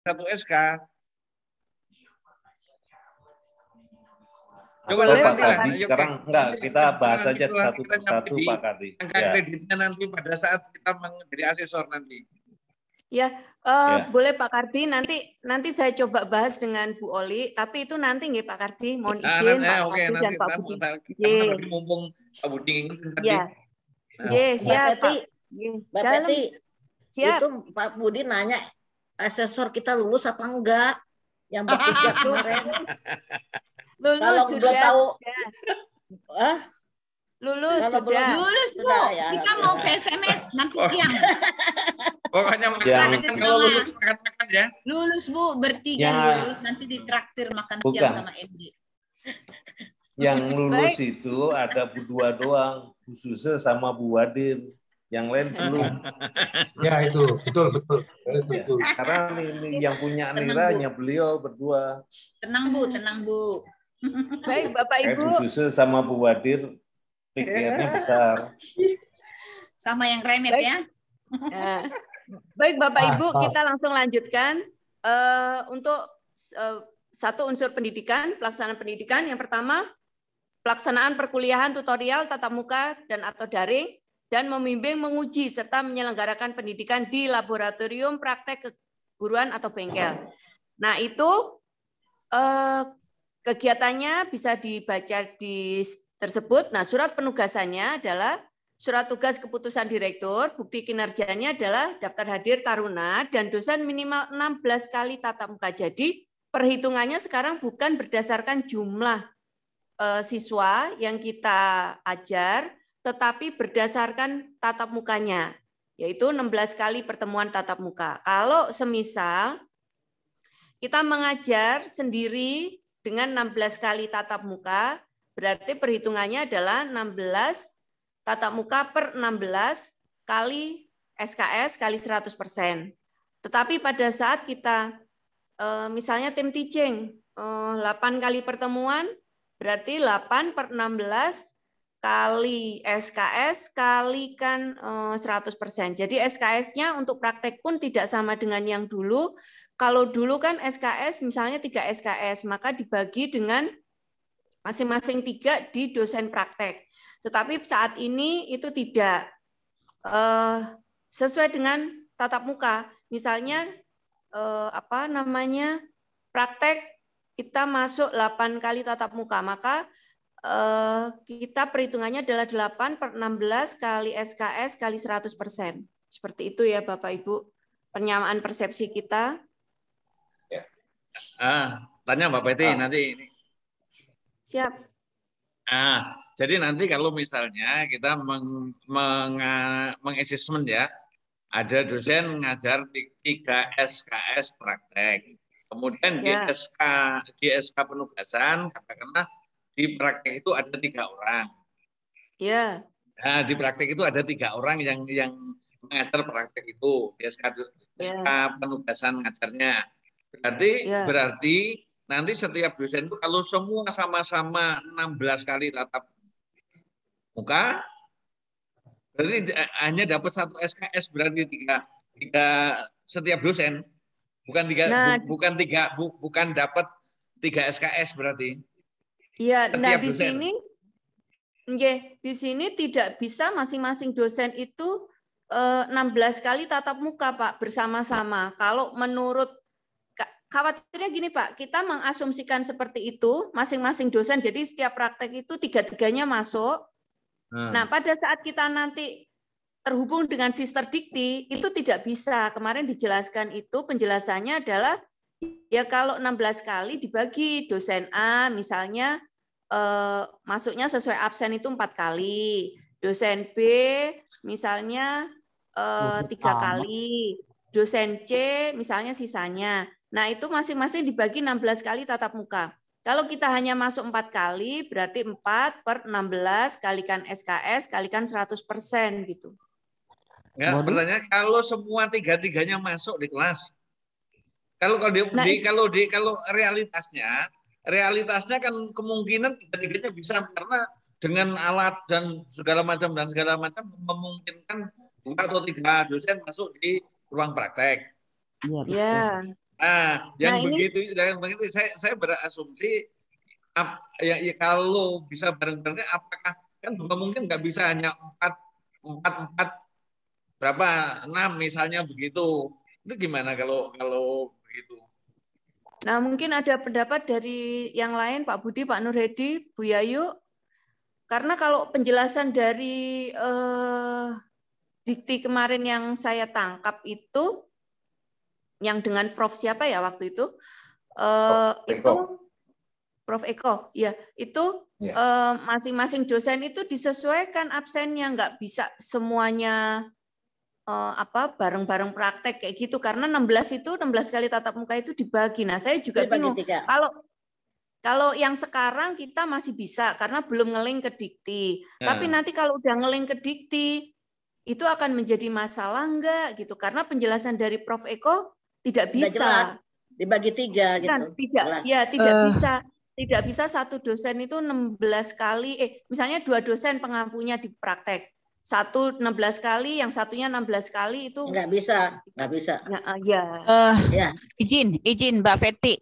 satu SK. Coba Boleh, nanti Pak lah. Kadi. Sekarang enggak, kita bahas saja satu persatu Pak Kadi. Angka kreditnya nanti pada saat kita menjadi asesor nanti. Ya, Ya. boleh Pak Kardi. Nanti saya coba bahas dengan Bu Oli. Tapi itu nanti nggih Pak Kardi. Mohon izin Pak Oke, Kardi nanti dan Pak Budi. tadi mumpung Pak Budi ingetin tadi. Ya, siap Pak. Mbak Peti, siap. itu Pak Budi nanya asesor kita lulus apa enggak? Yang bertiga kemarin. Lulus Kalau sudah. belum tahu, lulus kalau sudah. belum, lulus Bu. Ya, Kita mau ke SMS nanti siang. Pokoknya makan kalau lulus makan ya. Lulus Bu, bertiga lulus nanti ditraktir makan siang sama MD. Yang lulus itu ada Bu Dua doang, Bu Suse sama Bu Wadir. Yang lain belum. Ya itu betul. Ya, karena ini yang punya Nira hanya beliau berdua. Tenang Bu. Baik Bapak Ibu. Bu Suse sama Bu Wadir pikirnya besar. Sama yang remet ya. Baik Bapak Ibu, kita langsung lanjutkan untuk satu unsur pendidikan, pelaksanaan pendidikan. Yang pertama, pelaksanaan perkuliahan tutorial tatap muka dan atau daring, dan membimbing, menguji, serta menyelenggarakan pendidikan di laboratorium praktek keguruan atau bengkel. Nah, itu kegiatannya bisa dibaca di tersebut. Nah, surat penugasannya adalah surat tugas keputusan direktur, bukti kinerjanya adalah daftar hadir taruna, dan dosen minimal 16 kali tatap muka. Jadi, perhitungannya sekarang bukan berdasarkan jumlah siswa yang kita ajar, tetapi berdasarkan tatap mukanya, yaitu 16 kali pertemuan tatap muka. Kalau semisal kita mengajar sendiri dengan 16 kali tatap muka, berarti perhitungannya adalah 16 tatap muka per 16 kali SKS kali 100%. Tetapi pada saat kita misalnya tim teaching 8 kali pertemuan, berarti 8 per 16 kali SKS kalikan 100%. Jadi SKS-nya untuk praktek pun tidak sama dengan yang dulu. Kalau dulu kan SKS misalnya 3 SKS, maka dibagi dengan masing-masing 3 di dosen praktek. Tetapi saat ini itu tidak sesuai dengan tatap muka. Misalnya praktek kita masuk 8 kali tatap muka, maka kita perhitungannya adalah 8 per 16 kali SKS kali 100%. Seperti itu ya Bapak Ibu, penyamaan persepsi kita. Tanya Mbak Peti nanti ini. Siap. Jadi nanti kalau misalnya kita mengassessment ya, ada dosen ngajar 3 SKS praktek. Kemudian di SK penugasan katakanlah di praktek itu ada 3 orang. Ya. Nah, di praktek itu ada 3 orang yang mengajar praktek itu. Di SK penugasan ngajarnya. Berarti nanti setiap dosen itu kalau semua sama-sama 16 kali tatap muka, berarti hanya dapat 1 SKS, berarti 3 setiap dosen. Bukan dapat 3 SKS berarti. Iya, nah di sini tidak bisa masing-masing dosen itu 16 kali tatap muka, Pak, bersama-sama. Kalau menurut khawatirnya gini, Pak, kita mengasumsikan seperti itu, masing-masing dosen, jadi setiap praktek itu 3-3-nya masuk. Nah, pada saat kita nanti terhubung dengan sister dikti, itu tidak bisa. Kemarin dijelaskan itu, penjelasannya adalah ya kalau 16 kali dibagi, dosen A misalnya masuknya sesuai absen itu 4 kali, dosen B misalnya 3 kali, dosen C misalnya sisanya. Nah itu masing-masing dibagi 16 kali tatap muka. Kalau kita hanya masuk 4 kali, berarti 4 per 16 kalikan SKS kalikan 100% gitu. Enggak, pertanyaan kalau semua 3-3-nya masuk di kelas. Kalau realitasnya kan kemungkinan 3-3-nya bisa, karena dengan alat dan segala macam memungkinkan 2 atau 3 dosen masuk di ruang praktek. Ya. Yang begitu saya berasumsi ya kalau bisa bareng-bareng, apakah kan mungkin nggak bisa hanya empat berapa 6 misalnya begitu. Itu gimana kalau begitu? Nah, mungkin ada pendapat dari yang lain, Pak Budi, Pak Nurhedi, Bu Yayu. Karena kalau penjelasan dari dikti kemarin yang saya tangkap itu, yang dengan Prof siapa ya waktu itu? Itu Prof Eko, ya itu masing-masing dosen itu disesuaikan absennya, nggak bisa semuanya bareng-bareng praktek kayak gitu, karena 16 kali tatap muka itu dibagi. Nah, saya juga bingung. Kalau yang sekarang kita masih bisa karena belum ngeling ke dikti. Tapi nanti kalau udah ngeling ke dikti itu akan menjadi masalah enggak gitu, karena penjelasan dari Prof Eko tidak bisa. Jelas. Dibagi 3 gitu. Tidak bisa satu dosen itu 16 kali, misalnya 2 dosen pengampunya di praktek. Satu 16 kali, yang satunya 16 kali itu nggak bisa. Izin Mbak Feti.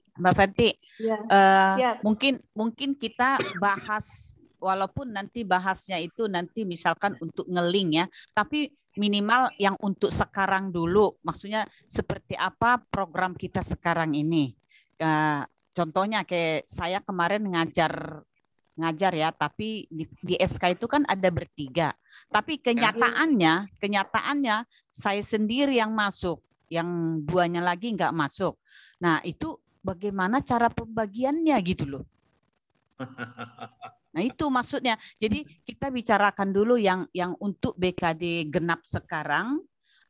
Ya. Mungkin kita bahas, walaupun nanti bahasnya itu nanti misalkan untuk ngeling ya, tapi minimal yang untuk sekarang dulu, maksudnya seperti apa program kita sekarang ini. Contohnya kayak saya kemarin ngajar ya, tapi di SK itu kan ada bertiga. Tapi kenyataannya saya sendiri yang masuk, yang 2-nya lagi nggak masuk. Nah, itu bagaimana cara pembagiannya gitu loh. Nah, itu maksudnya. Jadi kita bicarakan dulu yang untuk BKD genap sekarang,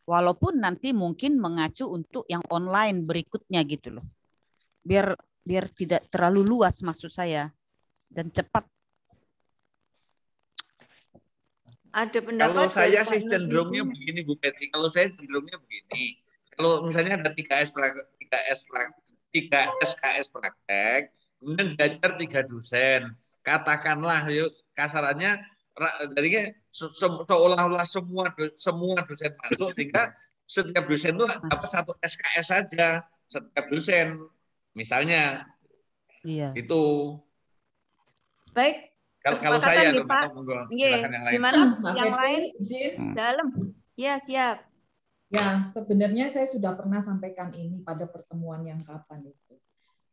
walaupun nanti mungkin mengacu untuk yang online berikutnya gitu loh. Biar tidak terlalu luas maksud saya. Dan cepat. Ada pendapat. Kalau saya sih cenderungnya begini, Bu Peti. Kalau saya cenderungnya begini. Kalau misalnya ada 3 SKS praktek, kemudian diajar 3 dosen. Katakanlah, yuk kasarannya dari seolah-olah semua dosen masuk, sehingga setiap dosen itu dapat 1 SKS saja setiap dosen. Misalnya. Itu. Baik, kalau saya nih, Pak. Gimana yang lain? Dalam. Ya, siap. Ya, sebenarnya saya sudah pernah sampaikan ini pada pertemuan yang kapan itu.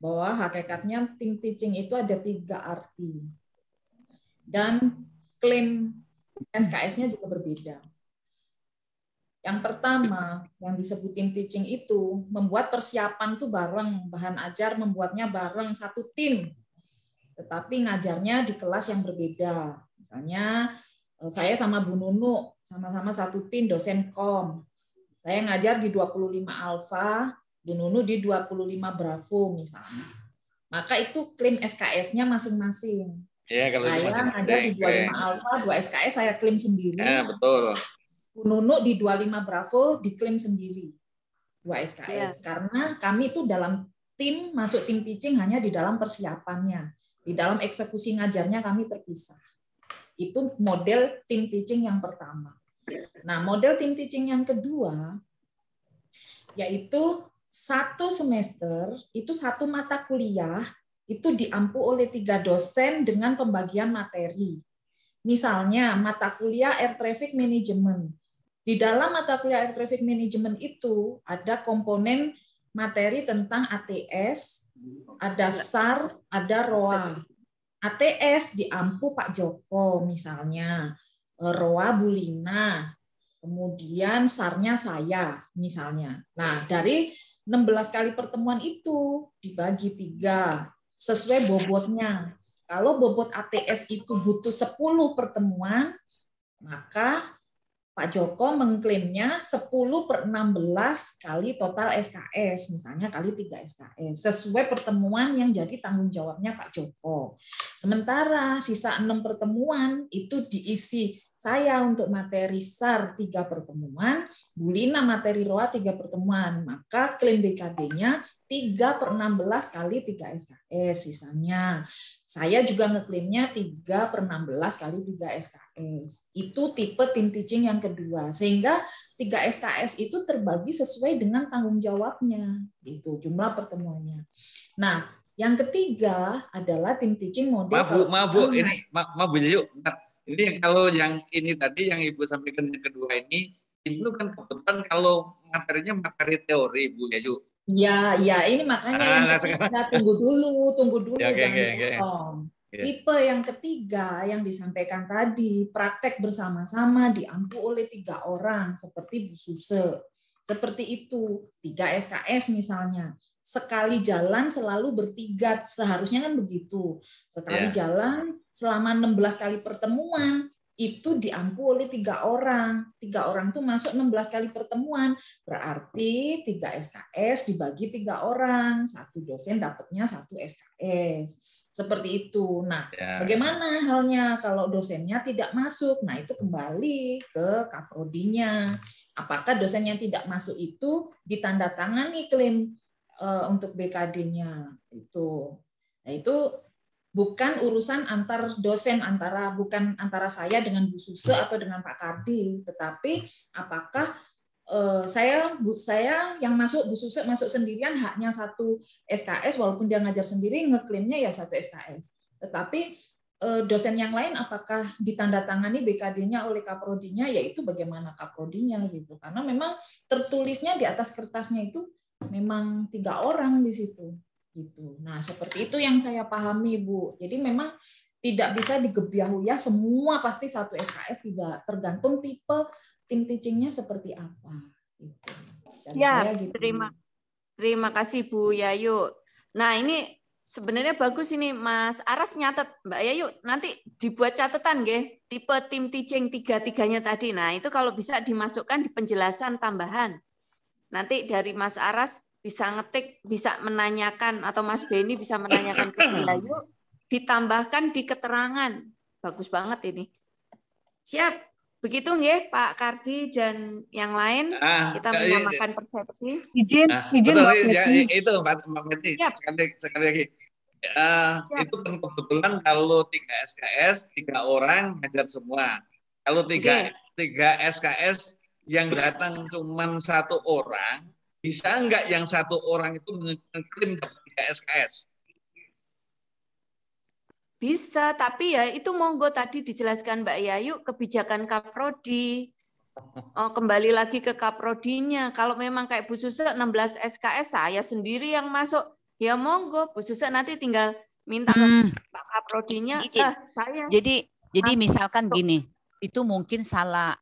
Bahwa hakikatnya tim teaching itu ada 3 arti. Dan klaim SKS-nya juga berbeda. Yang pertama, yang disebut tim teaching itu membuat persiapan tuh bareng, bahan ajar membuatnya bareng satu tim. Tetapi ngajarnya di kelas yang berbeda. Misalnya saya sama Bu Nunu sama-sama satu tim dosen kom. Saya ngajar di 25 Alfa, Bu Nunu di 25 Bravo misalnya. Maka itu klaim SKS-nya masing-masing. Ya, kalau saya ngajar di 25 Alfa, 2 SKS saya klaim sendiri. Ya, betul. Bu Nunu di 25 Bravo diklaim sendiri 2 SKS. Karena kami itu dalam tim, masuk tim teaching hanya di dalam persiapannya. Di dalam eksekusi ngajarnya kami terpisah. Itu model tim teaching yang pertama. Nah, model tim teaching yang kedua, yaitu 1 semester, itu 1 mata kuliah, itu diampu oleh 3 dosen dengan pembagian materi. Misalnya, mata kuliah Air Traffic Management. Di dalam mata kuliah Air Traffic Management itu ada komponen materi tentang ATS, ada SAR, ada ROA. ATS diampu Pak Joko misalnya, ROA Bu Lina, kemudian SAR-nya saya misalnya. Nah, dari 16 kali pertemuan itu dibagi 3 sesuai bobotnya. Kalau bobot ATS itu butuh 10 pertemuan, maka Pak Joko mengklaimnya 10/16 kali total SKS, misalnya kali 3 SKS, sesuai pertemuan yang jadi tanggung jawabnya Pak Joko. Sementara sisa 6 pertemuan itu diisi saya untuk materi SAR 3 pertemuan, Bu Lina materi ROA 3 pertemuan, maka klaim BKD-nya 3/16 kali 3 SKS sisanya. Saya juga ngeklaimnya 3/16 kali 3 SKS. Itu tipe tim teaching yang kedua. Sehingga 3 SKS itu terbagi sesuai dengan tanggung jawabnya. Itu jumlah pertemuannya. Nah, yang ketiga adalah tim teaching model. Maaf Bu, ini maaf Bu Yayu. Ini kalau yang ini tadi yang Ibu sampaikan yang kedua ini, itu kan kebetulan kalau materinya materi teori Bu Yayu. Ya, ini makanya yang ketiga, tunggu dulu, ya, jangan dipotong. Tipe yang ketiga yang disampaikan tadi, praktek bersama-sama diampu oleh 3 orang, seperti Bu Suse. Seperti itu, 3 SKS misalnya. Sekali jalan selalu bertiga, seharusnya kan begitu. Sekali jalan selama 16 kali pertemuan, itu diampu oleh 3 orang. 3 orang itu masuk 16 kali pertemuan. Berarti 3 SKS dibagi 3 orang. 1 dosen dapatnya 1 SKS. Seperti itu. Nah, bagaimana halnya kalau dosennya tidak masuk? Nah, itu kembali ke kaprodinya. Apakah dosen yang tidak masuk itu ditandatangani klaim untuk BKD-nya? Itu. Nah, itu bukan urusan antar dosen, bukan antara saya dengan Bu Suse atau dengan Pak Kardi, tetapi apakah saya yang masuk, Bu Suse masuk sendirian haknya 1 SKS, walaupun dia ngajar sendiri ngeklaimnya ya 1 SKS. Tetapi dosen yang lain apakah ditandatangani BKD-nya oleh kaprodinya, yaitu bagaimana kaprodinya gitu. Karena memang tertulisnya di atas kertasnya itu memang 3 orang di situ. Gitu. Nah, seperti itu yang saya pahami, Bu. Jadi memang tidak bisa digebyah-uyah semua pasti 1 SKS, tidak, tergantung tipe tim teaching-nya seperti apa. Gitu. Siap, gitu. Terima kasih Bu Yayu. Nah, ini sebenarnya bagus ini Mas Aras nyatet, Mbak Yayu, nanti dibuat catatan nggih, tipe tim teaching 3-3-nya tadi. Nah, itu kalau bisa dimasukkan di penjelasan tambahan. Nanti dari Mas Aras bisa ngetik, bisa menanyakan, atau Mas Beni bisa menanyakan ke Yayu, ditambahkan di keterangan. Bagus banget ini. Siap. Begitu nggih Pak Kardi dan yang lain, kita menyamakan persepsi. Izin itu Mbak Beni, sekali lagi. Itu kan kebetulan kalau 3 SKS, 3 orang ngajar semua. Kalau 3 SKS yang datang cuma 1 orang, bisa enggak yang 1 orang itu mengklaim 3 SKS? Bisa, tapi ya itu monggo tadi dijelaskan Mbak Yayu, kebijakan Kaprodi. Kembali lagi ke Kaprodinya. Kalau memang kayak Bu Suse 16 SKS, saya sendiri yang masuk, ya monggo. Bu Suse nanti tinggal minta ke Pak Kaprodinya. Saya. Jadi misalkan gini. Itu mungkin salah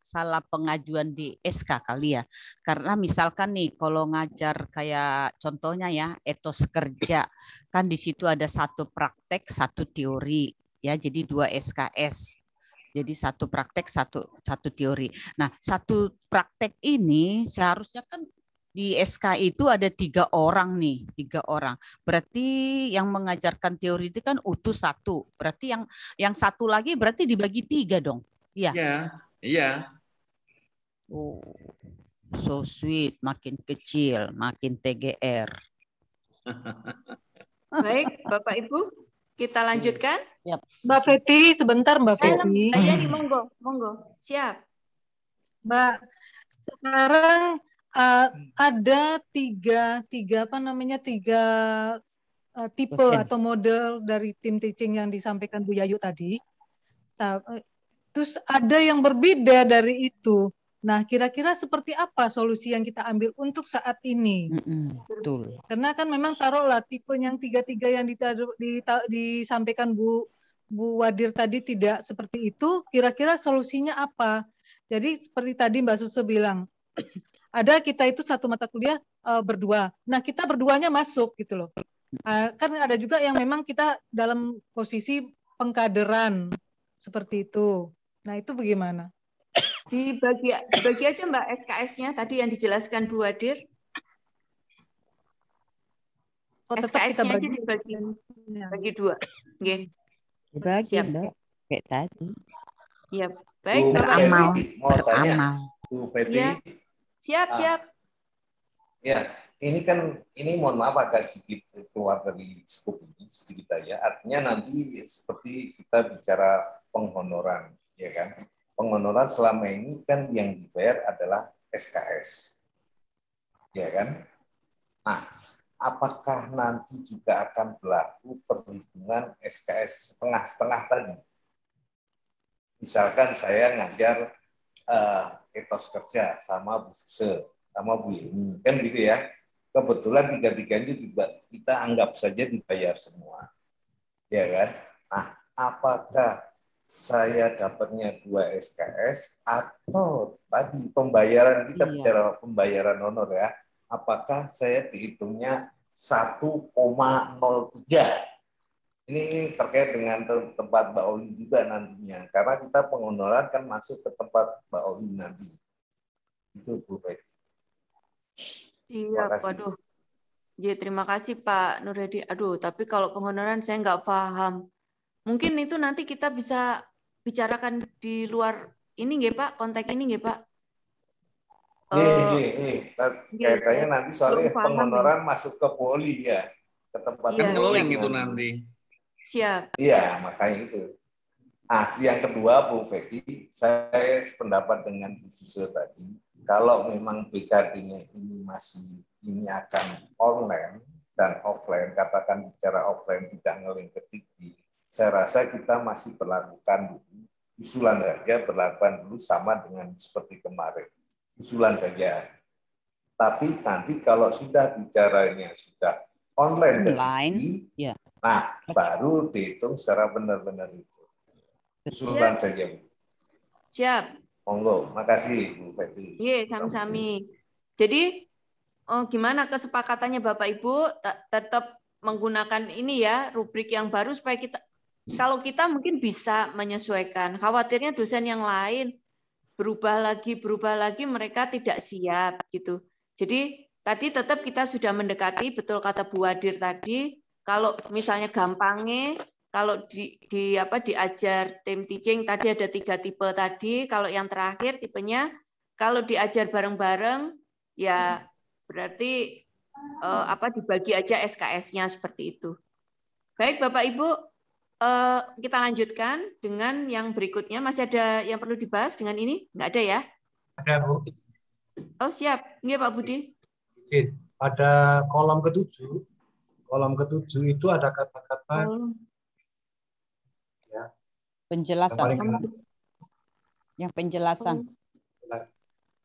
pengajuan di SK kali ya. Karena misalkan nih kalau ngajar kayak contohnya ya etos kerja, kan di situ ada 1 praktek, 1 teori ya, jadi 2 SKS. Jadi 1 praktek, 1 teori. Nah, 1 praktek ini seharusnya kan di SK itu ada 3 orang nih, 3 orang. Berarti yang mengajarkan teori itu kan utuh 1. Berarti yang 1 lagi berarti dibagi 3 dong. Iya. Oh, so sweet, makin kecil, makin TGR. Baik, Bapak Ibu, kita lanjutkan. Mbak Feti, sebentar Mbak Feti. Monggo. Siap. Mbak, sekarang ada tiga tipe atau model dari tim teaching yang disampaikan Bu Yayu tadi. Terus ada yang berbeda dari itu. Nah, kira-kira seperti apa solusi yang kita ambil untuk saat ini? Betul. Karena kan memang taruhlah tipe yang 3-3 yang disampaikan Bu Wadir tadi tidak seperti itu. Kira-kira solusinya apa? Jadi seperti tadi Mbak Suse bilang, ada kita itu 1 mata kuliah berdua. Nah, kita berduanya masuk gitu loh. Kan ada juga yang memang kita dalam posisi pengkaderan seperti itu. Nah, itu bagaimana? Dibagi aja Mbak SKS-nya tadi yang dijelaskan Bu Wadir. SKS-nya aja dibagi 2. Nggih. Dibagi, Mbak. Kayak tadi. Iya, baik Bapak Amal. Mau tanya, Bu Feti. Ya. Siap. Ya, ini mohon maaf agak sedikit keluar dari skop ini sedikit aja. Artinya nanti seperti kita bicara penghonoran, ya kan? Penghonoran selama ini kan yang dibayar adalah SKS, ya kan? Nah, apakah nanti juga akan berlaku perhitungan SKS setengah-setengah tadi? Misalkan saya ngajar etos kerja sama Bu Suse, sama Bu Yeni, kan gitu ya. Kebetulan tiga-tiganya juga kita anggap saja dibayar semua, ya kan? Nah, apakah saya dapatnya 2 SKS atau tadi pembayaran kita bicara pembayaran honor ya, apakah saya dihitungnya 1,03? Ini terkait dengan tempat Mbak Oli juga nantinya, karena kita penghonoran kan masuk ke tempat Mbak Oli nanti. Itu Bu Fedi. Iya, waduh. Ya, terima kasih Pak Nurhedi. Aduh, tapi kalau penghonoran saya nggak paham. Mungkin itu nanti kita bisa bicarakan di luar ini nggih Pak, konteks ini nggih Pak. Kayaknya nanti soalnya penghonoran masuk ke poli ya, ke tempat ngeling itu nanti. Siap. Iya, makanya itu. Nah, yang kedua Bu Fedi, saya sependapat dengan Bu Suse tadi. Kalau memang BKD-nya ini akan online dan offline, katakan bicara offline tidak ngeling ke Dikti, saya rasa kita masih berlakukan dulu, usulan saja berlakukan dulu sama dengan seperti kemarin. Usulan saja. Tapi nanti kalau sudah bicaranya sudah online dan Dikti, ya. Nah baru dihitung secara benar-benar itu. Usulan saja Bu. Siap. Monggo, makasih Bu Fedi. Iya, sami-sami. Jadi, gimana kesepakatannya Bapak Ibu? Tetap menggunakan ini ya, rubrik yang baru supaya kita, kalau kita mungkin bisa menyesuaikan. Khawatirnya dosen yang lain berubah lagi, mereka tidak siap gitu. Jadi, tadi tetap kita sudah mendekati, betul kata Bu Wadir tadi, kalau misalnya gampangnya, kalau diajar tim teaching tadi ada 3 tipe tadi, kalau yang terakhir tipenya kalau diajar bareng-bareng ya berarti dibagi aja SKS-nya seperti itu. Baik Bapak Ibu, kita lanjutkan dengan yang berikutnya. Masih ada yang perlu dibahas dengan ini? Nggak ada ya? Ada Bu. Oh siap, nggih Pak Budi. Ada kolom ke-7. Kolom ke-7 itu ada kata-kata ya. Penjelasan. Yang penjelasan.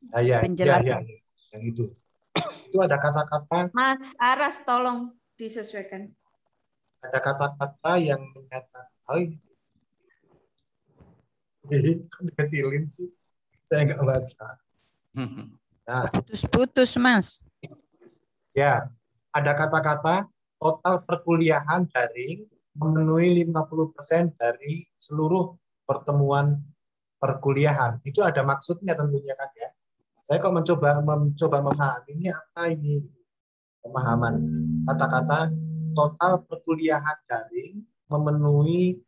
Penjelasan. Ya, yang itu. Itu ada kata-kata. Mas Aras, tolong disesuaikan. Ada kata-kata yang menyatakan, kan dikecilin sih. Saya nggak baca. Nah, putus-putus, Mas. Ya, ada kata-kata total perkuliahan daring memenuhi 50% dari seluruh pertemuan perkuliahan. Itu ada maksudnya tentunya kan ya. Saya kok mencoba memahami ini apa ini pemahaman kata-kata total perkuliahan daring memenuhi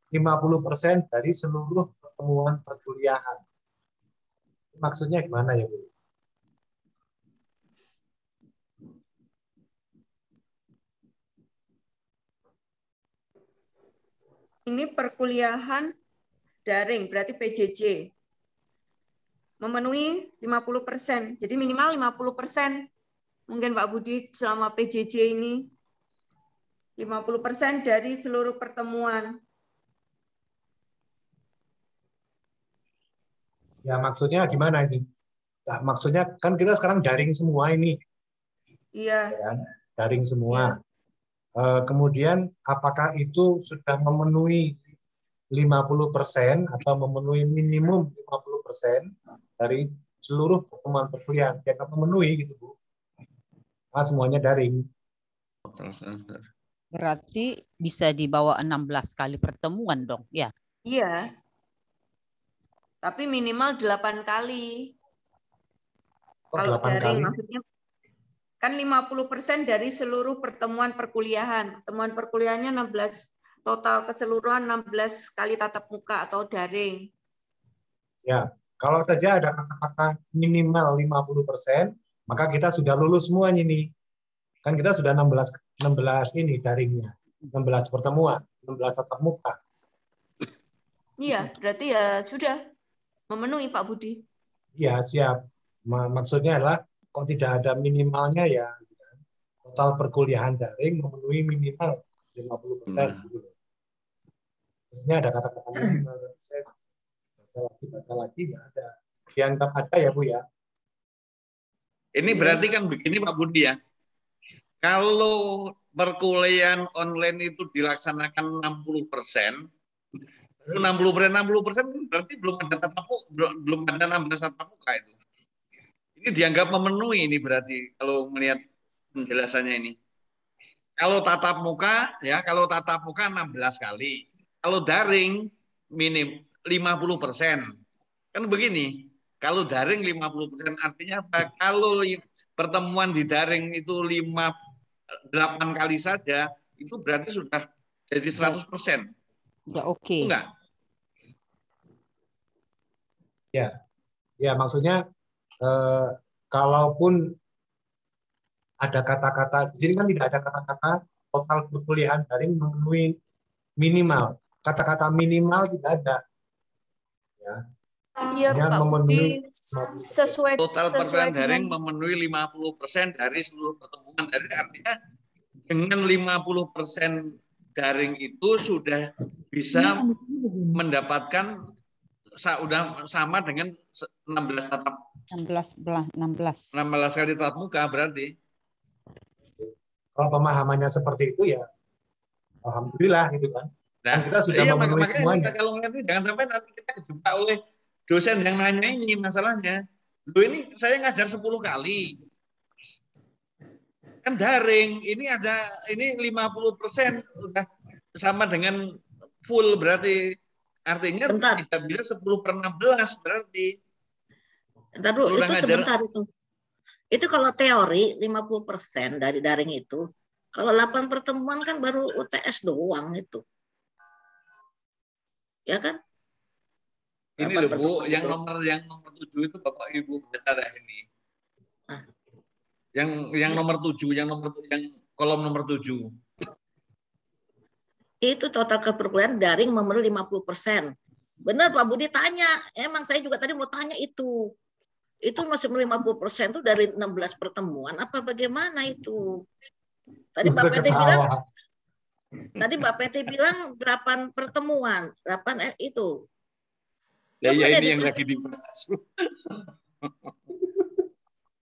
50% dari seluruh pertemuan perkuliahan. Maksudnya gimana ya Bu? Ini perkuliahan daring, berarti PJJ. Memenuhi 50%, jadi minimal 50%. Mungkin Pak Budi selama PJJ ini 50% dari seluruh pertemuan. Ya maksudnya gimana ini? Nah, maksudnya kan kita sekarang daring semua ini. Iya. Ya, daring semua. Kemudian apakah itu sudah memenuhi 50% atau memenuhi minimum 50% dari seluruh pertemuan perkuliahan? Ya nggak memenuhi gitu Bu. Nah, semuanya daring. Berarti bisa dibawa 16 kali pertemuan dong, ya? Iya. Tapi minimal 8 kali. Kalau daring kali? Maksudnya kan 50% dari seluruh pertemuan perkuliahan. Pertemuan perkuliahannya 16, total keseluruhan 16 kali tatap muka atau daring. Ya, kalau saja ada kata-kata minimal 50%, maka kita sudah lulus semuanya nih. Kan kita sudah 16 ini daringnya, 16 pertemuan, 16 tatap muka. Iya, berarti ya sudah memenuhi Pak Budi. Iya, siap. Maksudnya adalah kok tidak ada minimalnya ya. Total perkuliahan daring memenuhi minimal 50%. Gitu. Maksudnya ada kata-kata minimal. Saya baca lagi nggak ada. Dianggap ada ya Bu ya. Ini berarti kan begini Pak Budi ya. Kalau perkuliahan online itu dilaksanakan 60%, 60% berarti belum ada tatap muka, belum ada 16 tatap muka itu. Ini dianggap memenuhi ini berarti kalau melihat penjelasannya ini. Kalau tatap muka ya, kalau tatap muka 16 kali. Kalau daring minim 50%. Kan begini. Kalau daring 50% artinya apa? Kalau pertemuan di daring itu 8 kali saja, itu berarti sudah jadi 100%. Ya, oke. Enggak? Ya maksudnya kalaupun ada kata-kata, di sini kan tidak ada kata-kata total perkuliahan daring memenuhi minimal. Kata-kata minimal tidak ada. Ya. Iya, Pak Budi, sesuai total perkuliahan daring memenuhi 50% dari seluruh pertemuan. Dari artinya dengan 50% daring itu sudah bisa mendapatkan sudah sama dengan 16 kali tatap muka berarti. Kalau pemahamannya seperti itu ya alhamdulillah gitu kan. Nah, kita sudah memenuhi semuanya. Kalau nanti jangan sampai nanti kita kejebak oleh dosen yang nanya ini masalahnya. Loh ini saya ngajar 10 kali. Kan daring, ini 50% udah sama dengan full berarti. Artinya tidak bisa 10/16 berarti. Entar dulu, itu sebentar itu. Itu kalau teori 50% dari daring itu. Kalau 8 pertemuan kan baru UTS doang itu. Ya kan? Ini loh Bu, yang nomor 7 itu Bapak Ibu baca ini. Yang nomor 7, yang kolom nomor 7. Itu total keperkuliahan daring memenuhi 50%. Benar Pak Budi tanya, emang saya juga tadi mau tanya itu. Itu masih 50% itu dari 16 pertemuan apa bagaimana itu? Tadi Mbak PT bilang 8 pertemuan, 8 itu. Ya ini yang lagi dibahas.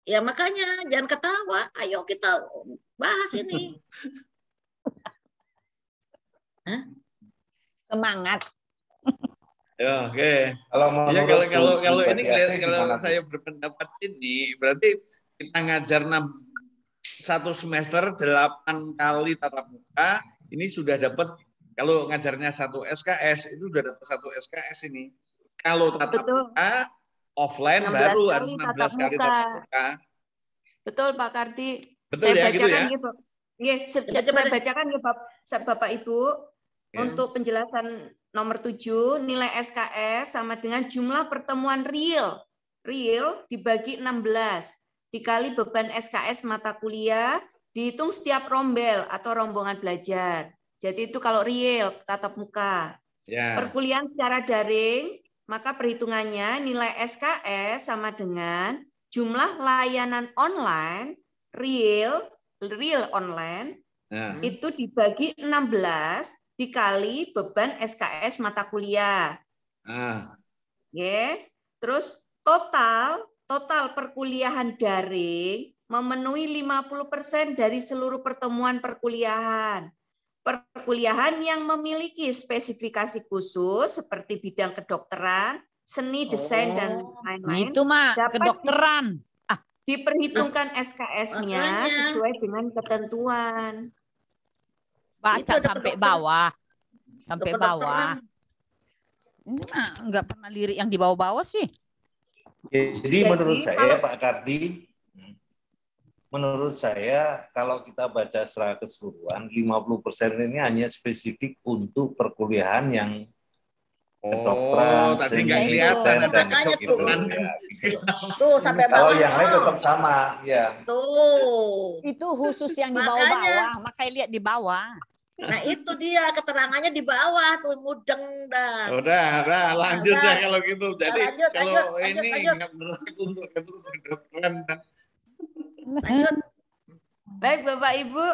Ya makanya jangan ketawa, ayo kita bahas ini. Semangat. Ya, oke. Kalau ini kalau saya berpendapat ini berarti kita ngajar 1 semester 8 kali tatap muka, ini sudah dapat kalau ngajarnya 1 SKS itu sudah dapat 1 SKS ini. Kalau tatap muka offline baru harus 16 kali tatap muka. Betul Pak Kardi. Betul saya ya gitu ya. Saya bacakan ya Bapak Ibu. Untuk penjelasan nomor 7, nilai SKS sama dengan jumlah pertemuan real. Real dibagi 16. Dikali beban SKS mata kuliah, dihitung setiap rombel atau rombongan belajar. Jadi itu kalau real, tatap muka. Perkuliahan secara daring, maka perhitungannya nilai SKS sama dengan jumlah layanan online, real online, itu dibagi 16, dikali beban SKS mata kuliah. Terus total perkuliahan daring memenuhi 50% dari seluruh pertemuan perkuliahan. Perkuliahan yang memiliki spesifikasi khusus seperti bidang kedokteran, seni, desain, dan lain-lain. Itu mah kedokteran. Diperhitungkan SKS-nya sesuai dengan ketentuan. Baca sampai bawah. Sampai bawah. Ini mah nggak pernah lirik yang di bawah-bawah sih. Jadi menurut saya Pak Kardi, menurut saya kalau kita baca secara keseluruhan 50% ini hanya spesifik untuk perkuliahan yang kedokteran, tadi nggak kelihatan ada kedokteran. Tuh sampai bawah. Kalau yang lain tetap sama, ya. Tuh. Itu khusus yang di bawah-bawah, makanya lihat di bawah. Nah itu dia keterangannya di bawah tuh mudeng dah. Udah, lanjut ya kalau gitu. Jadi lanjut, kalau lanjut. ini nggak berlaku untuk kedokteran. Lanjut. Baik Bapak Ibu,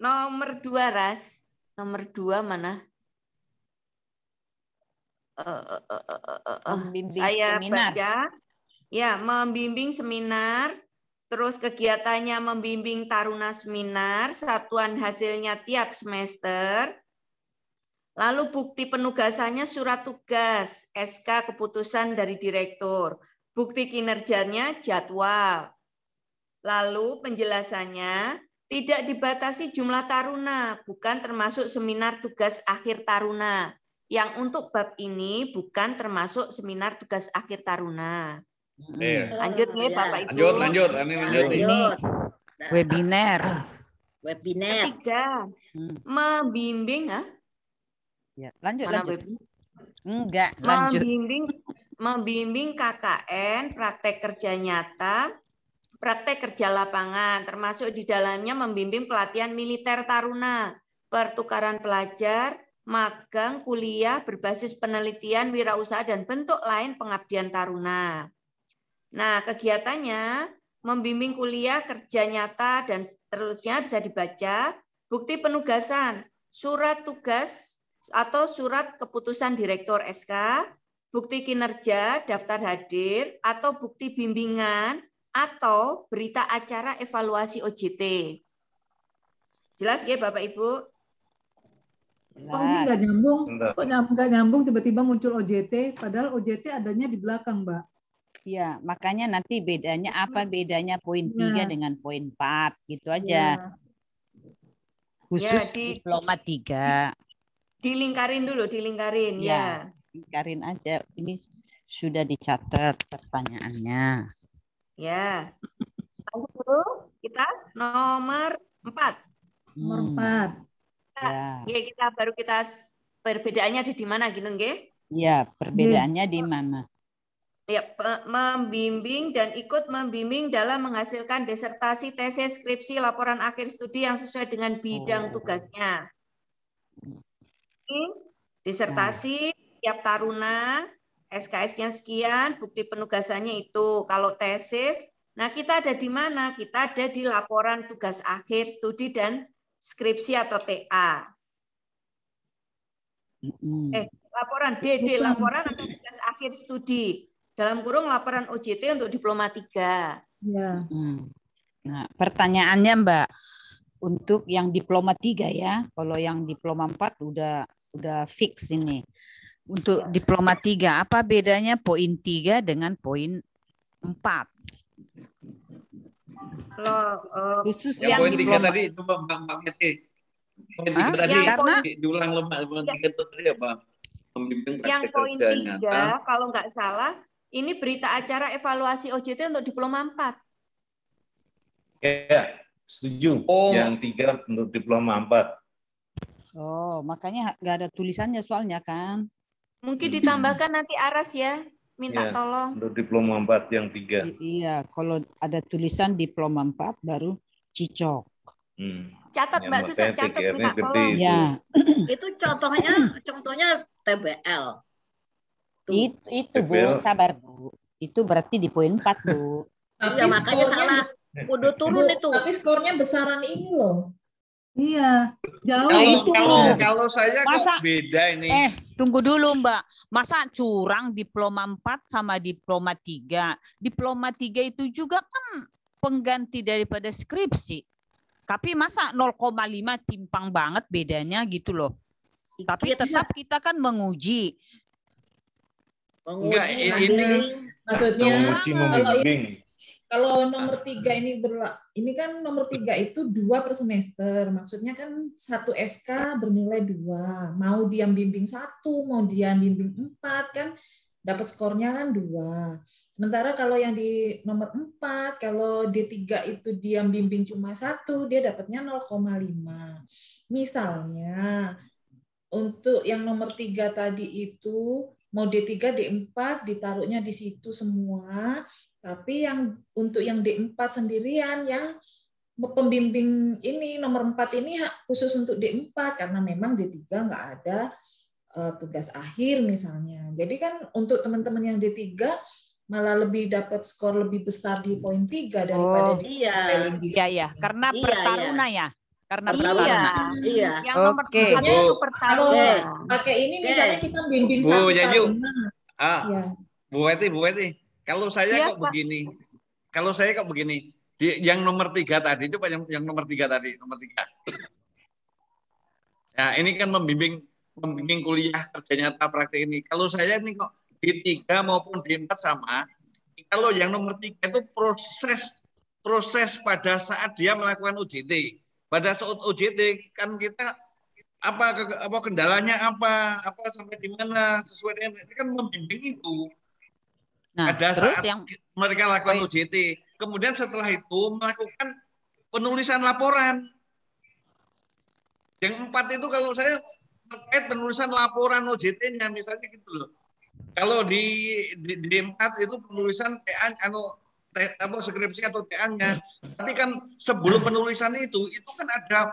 nomor 2 Ras. Nomor 2 mana? Saya seminar. Baca. Ya, membimbing seminar. Terus kegiatannya membimbing taruna seminar. Satuan hasilnya tiap semester. Lalu bukti penugasannya surat tugas, SK keputusan dari direktur. Bukti kinerjanya jadwal. Lalu penjelasannya tidak dibatasi jumlah taruna, bukan termasuk seminar tugas akhir taruna. Yang untuk bab ini bukan termasuk seminar tugas akhir taruna. Lanjut nih Bapak Ibu. Lanjut. Ini webinar. Ketiga, membimbing. Ya, lanjut. Enggak, lanjut. Membimbing KKN, praktek kerja nyata, praktek kerja lapangan, termasuk di dalamnya membimbing pelatihan militer taruna, pertukaran pelajar, magang, kuliah berbasis penelitian, wirausaha, dan bentuk lain pengabdian taruna. Nah, kegiatannya membimbing kuliah, kerja nyata, dan seterusnya bisa dibaca. Bukti penugasan, surat tugas atau surat keputusan direktur SK, bukti kinerja, daftar hadir, atau bukti bimbingan, atau berita acara evaluasi OJT. Jelas ya Bapak Ibu? Kok ini nggak nyambung? Kok nggak nyambung tiba-tiba muncul OJT, padahal OJT adanya di belakang, Mbak. Iya, makanya nanti bedanya apa bedanya poin 3 dengan poin 4 gitu aja. Khusus diploma 3. Dilingkarin dulu, dilingkarin ya. Lingkarin aja. Ini sudah dicatat pertanyaannya. Ya. Lanjut dulu kita nomor 4. Nomor 4. Ya. Kita perbedaannya ada di mana gitu nggih? Iya, perbedaannya di mana? Ya, membimbing dan ikut membimbing dalam menghasilkan disertasi, tesis, skripsi, laporan akhir studi yang sesuai dengan bidang tugasnya. Disertasi tiap taruna, SKS-nya sekian, bukti penugasannya itu. Kalau tesis, nah kita ada di mana? Kita ada di laporan tugas akhir studi dan skripsi atau TA. Laporan DD, laporan atau tugas akhir studi. Dalam kurung laporan OJT untuk diploma 3. Ya. Nah, pertanyaannya Mbak, untuk yang diploma 3 ya, kalau yang diploma 4 udah fix ini. Untuk diploma 3, apa bedanya poin 3 dengan poin 4? Khusus yang poin 3 tadi coba Mbak Meti. Poin 3 tadi karena diulang lemah. Poin 3 itu tadi apa? Membimbing yang poin 3 kalau nggak salah ini berita acara evaluasi OJT untuk diploma 4. Ya, setuju. Yang 3 untuk diploma 4. Oh, makanya nggak ada tulisannya soalnya kan. Mungkin ditambahkan nanti Aras ya. Minta tolong. Untuk diploma 4 yang 3. Iya, kalau ada tulisan diploma 4 baru cicok. Catat Mbak Susan, catat minta tolong. Ya. Itu contohnya TBL. Itu Bu, sabar Bu. Itu berarti di poin 4 Bu. Iya, makanya salah. Kudu turun itu. Tapi skornya besaran ini loh. Iya, jauh. Kalau saya kok beda ini. Tunggu dulu Mbak. Masa curang diploma 4 sama diploma 3? Diploma 3 itu juga kan pengganti daripada skripsi. Tapi masa 0,5 timpang banget bedanya gitu loh. Tapi tetap kita kan menguji. Enggak, ini maksudnya membimbing. Kalau nomor 3 ini kan nomor 3 itu 2 per semester. Maksudnya kan 1 SK bernilai 2. Mau dia bimbing 1, mau dia bimbing 4 kan dapat skornya kan 2. Sementara kalau yang di nomor 4, kalau D3 itu dia bimbing cuma 1, dia dapatnya 0,5. Misalnya untuk yang nomor 3 tadi itu mau D3, D4 ditaruhnya di situ semua. Tapi yang untuk yang D4 sendirian, yang pembimbing ini nomor 4 ini khusus untuk D4 karena memang D3 nggak ada tugas akhir misalnya. Jadi kan untuk teman-teman yang D3 malah lebih dapat skor lebih besar di poin 3 daripada iya, karena bertaruna ya. Karena bertaruna. Iya. Yang nomor 1 itu pertaruna. Pakai ini misalnya kita bimbing Bu satu Yayu. ya. Bu Weti, kalau saya kok begini. Kalau saya kok begini. Yang nomor 3 tadi, coba yang nomor 3 tadi, nomor 3. Ya, ini kan membimbing kuliah kerja nyata praktik ini. Kalau saya ini kok D3 maupun D4 sama. Kalau yang nomor 3 itu proses pada saat dia melakukan UJT. Pada saat UJT kan kita apa kendalanya apa sampai di mana sesuai dengan ini kan membimbing itu. Nah, pada terus saat yang mereka lakukan UJT. Kemudian setelah itu melakukan penulisan laporan. Yang 4 itu kalau saya terkait penulisan laporan OJT-nya misalnya gitu loh. Kalau di 4 itu penulisan TA skripsi atau TA-nya. Tapi kan sebelum penulisan itu kan ada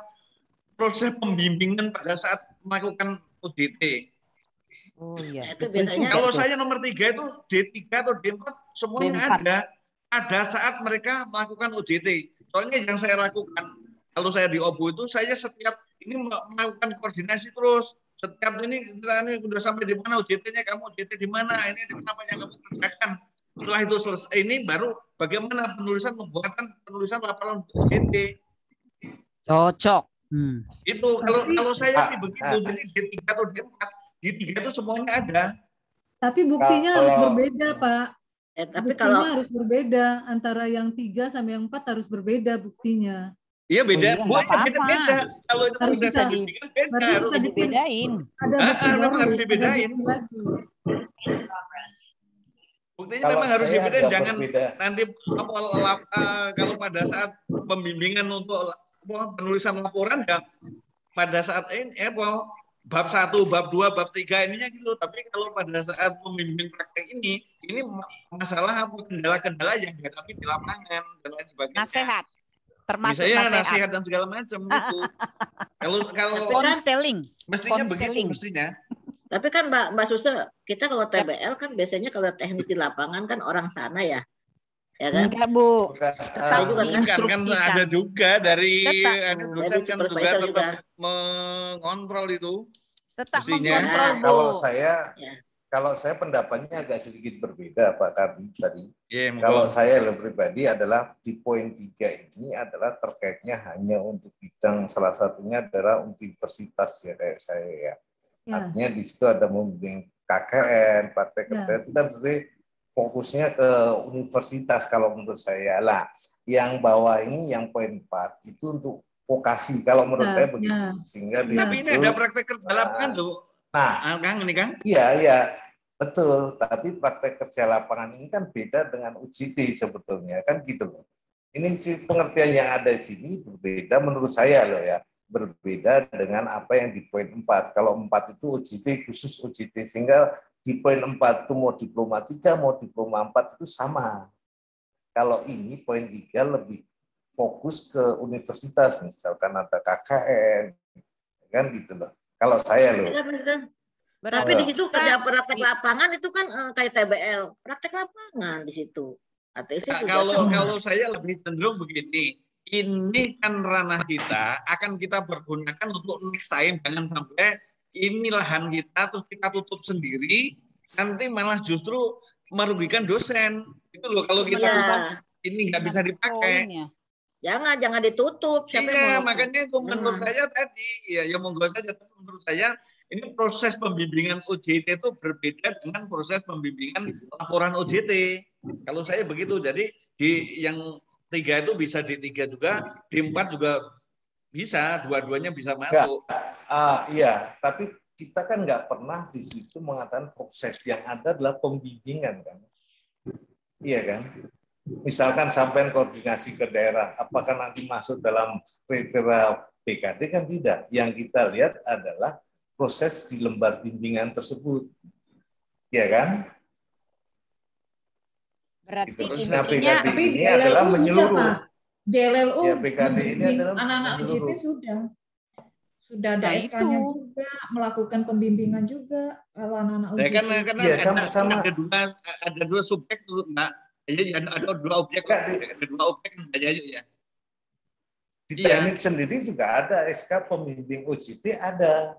proses pembimbingan pada saat melakukan OJT. Oh iya. Itu biasanya kalau saya nomor 3 itu D3 atau D4 semuanya ada. Ada saat mereka melakukan OJT. Soalnya yang saya lakukan, kalau saya di OBU itu saya setiap ini melakukan koordinasi terus. Setiap ini sudah sampai di mana OJT-nya, kamu OJT di mana, ini apa yang kamu kerjakan. Setelah itu selesai, ini baru bagaimana pembuatan penulisan laporan OJT. Cocok. Itu kalau saya sih begitu. Jadi D3 atau D4, D3 itu semuanya ada. Tapi buktinya harus berbeda, Pak. Tapi buktinya kalau harus berbeda antara yang 3 sampai yang 4 harus berbeda buktinya. Iya beda, beda. Kalau itu harus proses bisa pembimbingan beda, harus dibedain. Ada bukti baru, harus dibedain. Buktinya memang harus dibedain, jangan nanti kalau pada saat pembimbingan untuk penulisan laporan ya pada saat ini bab 1, bab 2, bab 3 ininya gitu. Tapi kalau pada saat pembimbing praktek ini masalah kendala-kendala yang dihadapi di lapangan dan lain sebagainya. Nasihat. Termasuk nasihat dan segala macam gitu. Kalau konseling. Mestinya begitu mestinya. Tapi kan Mbak Susa, kita kalau TBL kan biasanya kalau teknis di lapangan kan orang sana ya. Ya kan? Enggak, Bu. Bukan kan ada juga dari dosen kan juga tetap mengontrol itu. Tetap mestinya. mengontrol, Bu. Kalau saya pendapatnya agak sedikit berbeda Pak Kardi tadi. Kalau saya pribadi adalah di poin 3 ini adalah terkaitnya hanya untuk bidang, salah satunya adalah universitas ya kayak saya ya. Artinya di situ ada membimbing KKN, partai kerja itu kan fokusnya ke universitas kalau menurut saya lah. Yang bawah ini yang poin 4 itu untuk vokasi kalau menurut saya begitu. Sehingga tapi ini ada praktek kerja lapangan loh. Nah, Kang ini Kang? Iya, betul. Tapi praktek kerja lapangan ini kan beda dengan UJT sebetulnya, kan gitu loh. Ini pengertian yang ada di sini berbeda menurut saya loh ya. Berbeda dengan apa yang di poin 4. Kalau 4 itu UJT, khusus UJT. Sehingga di poin 4 itu mau diploma 3, mau diploma 4 itu sama. Kalau ini poin 3 lebih fokus ke universitas. Misalkan ada KKN, kan gitu loh. Kalau saya loh. Tapi di situ kerja praktek lapangan itu kan kayak TBL, praktek lapangan di situ. Kalau saya lebih cenderung begini, ini kan ranah kita akan kita pergunakan untuk next time, jangan sampai ini lahan kita terus kita tutup sendiri, nanti malah justru merugikan dosen. Itu loh kalau kita ini nggak bisa dipakai. Jangan ditutup. Iya, makanya itu menurut saya tadi, ya monggo saja. Menurut saya ini proses pembimbingan OJT itu berbeda dengan proses pembimbingan laporan OJT. Kalau saya begitu, jadi di yang 3 itu bisa di 3 juga, di 4 juga bisa, dua-duanya bisa masuk. Iya, tapi kita kan nggak pernah di situ mengatakan proses yang ada adalah pembimbingan kan. Iya kan? Misalkan sampai koordinasi ke daerah, apakah nanti masuk dalam kriteria PKD kan tidak. Yang kita lihat adalah proses di lembar bimbingan tersebut. Iya kan? Berarti Nah, intinya PKD ini adalah menyeluruh. DLLO Ya, PKD ini adalah anak-anak UJT sudah ada SK-nya juga, melakukan pembimbingan juga kalau anak-anak UJT. Karena ya, ada dua subjek tuh, Mbak. Jadi ada dua objek, ada dua objek ya. Di teknik sendiri juga ada SK pembimbing UJT ada.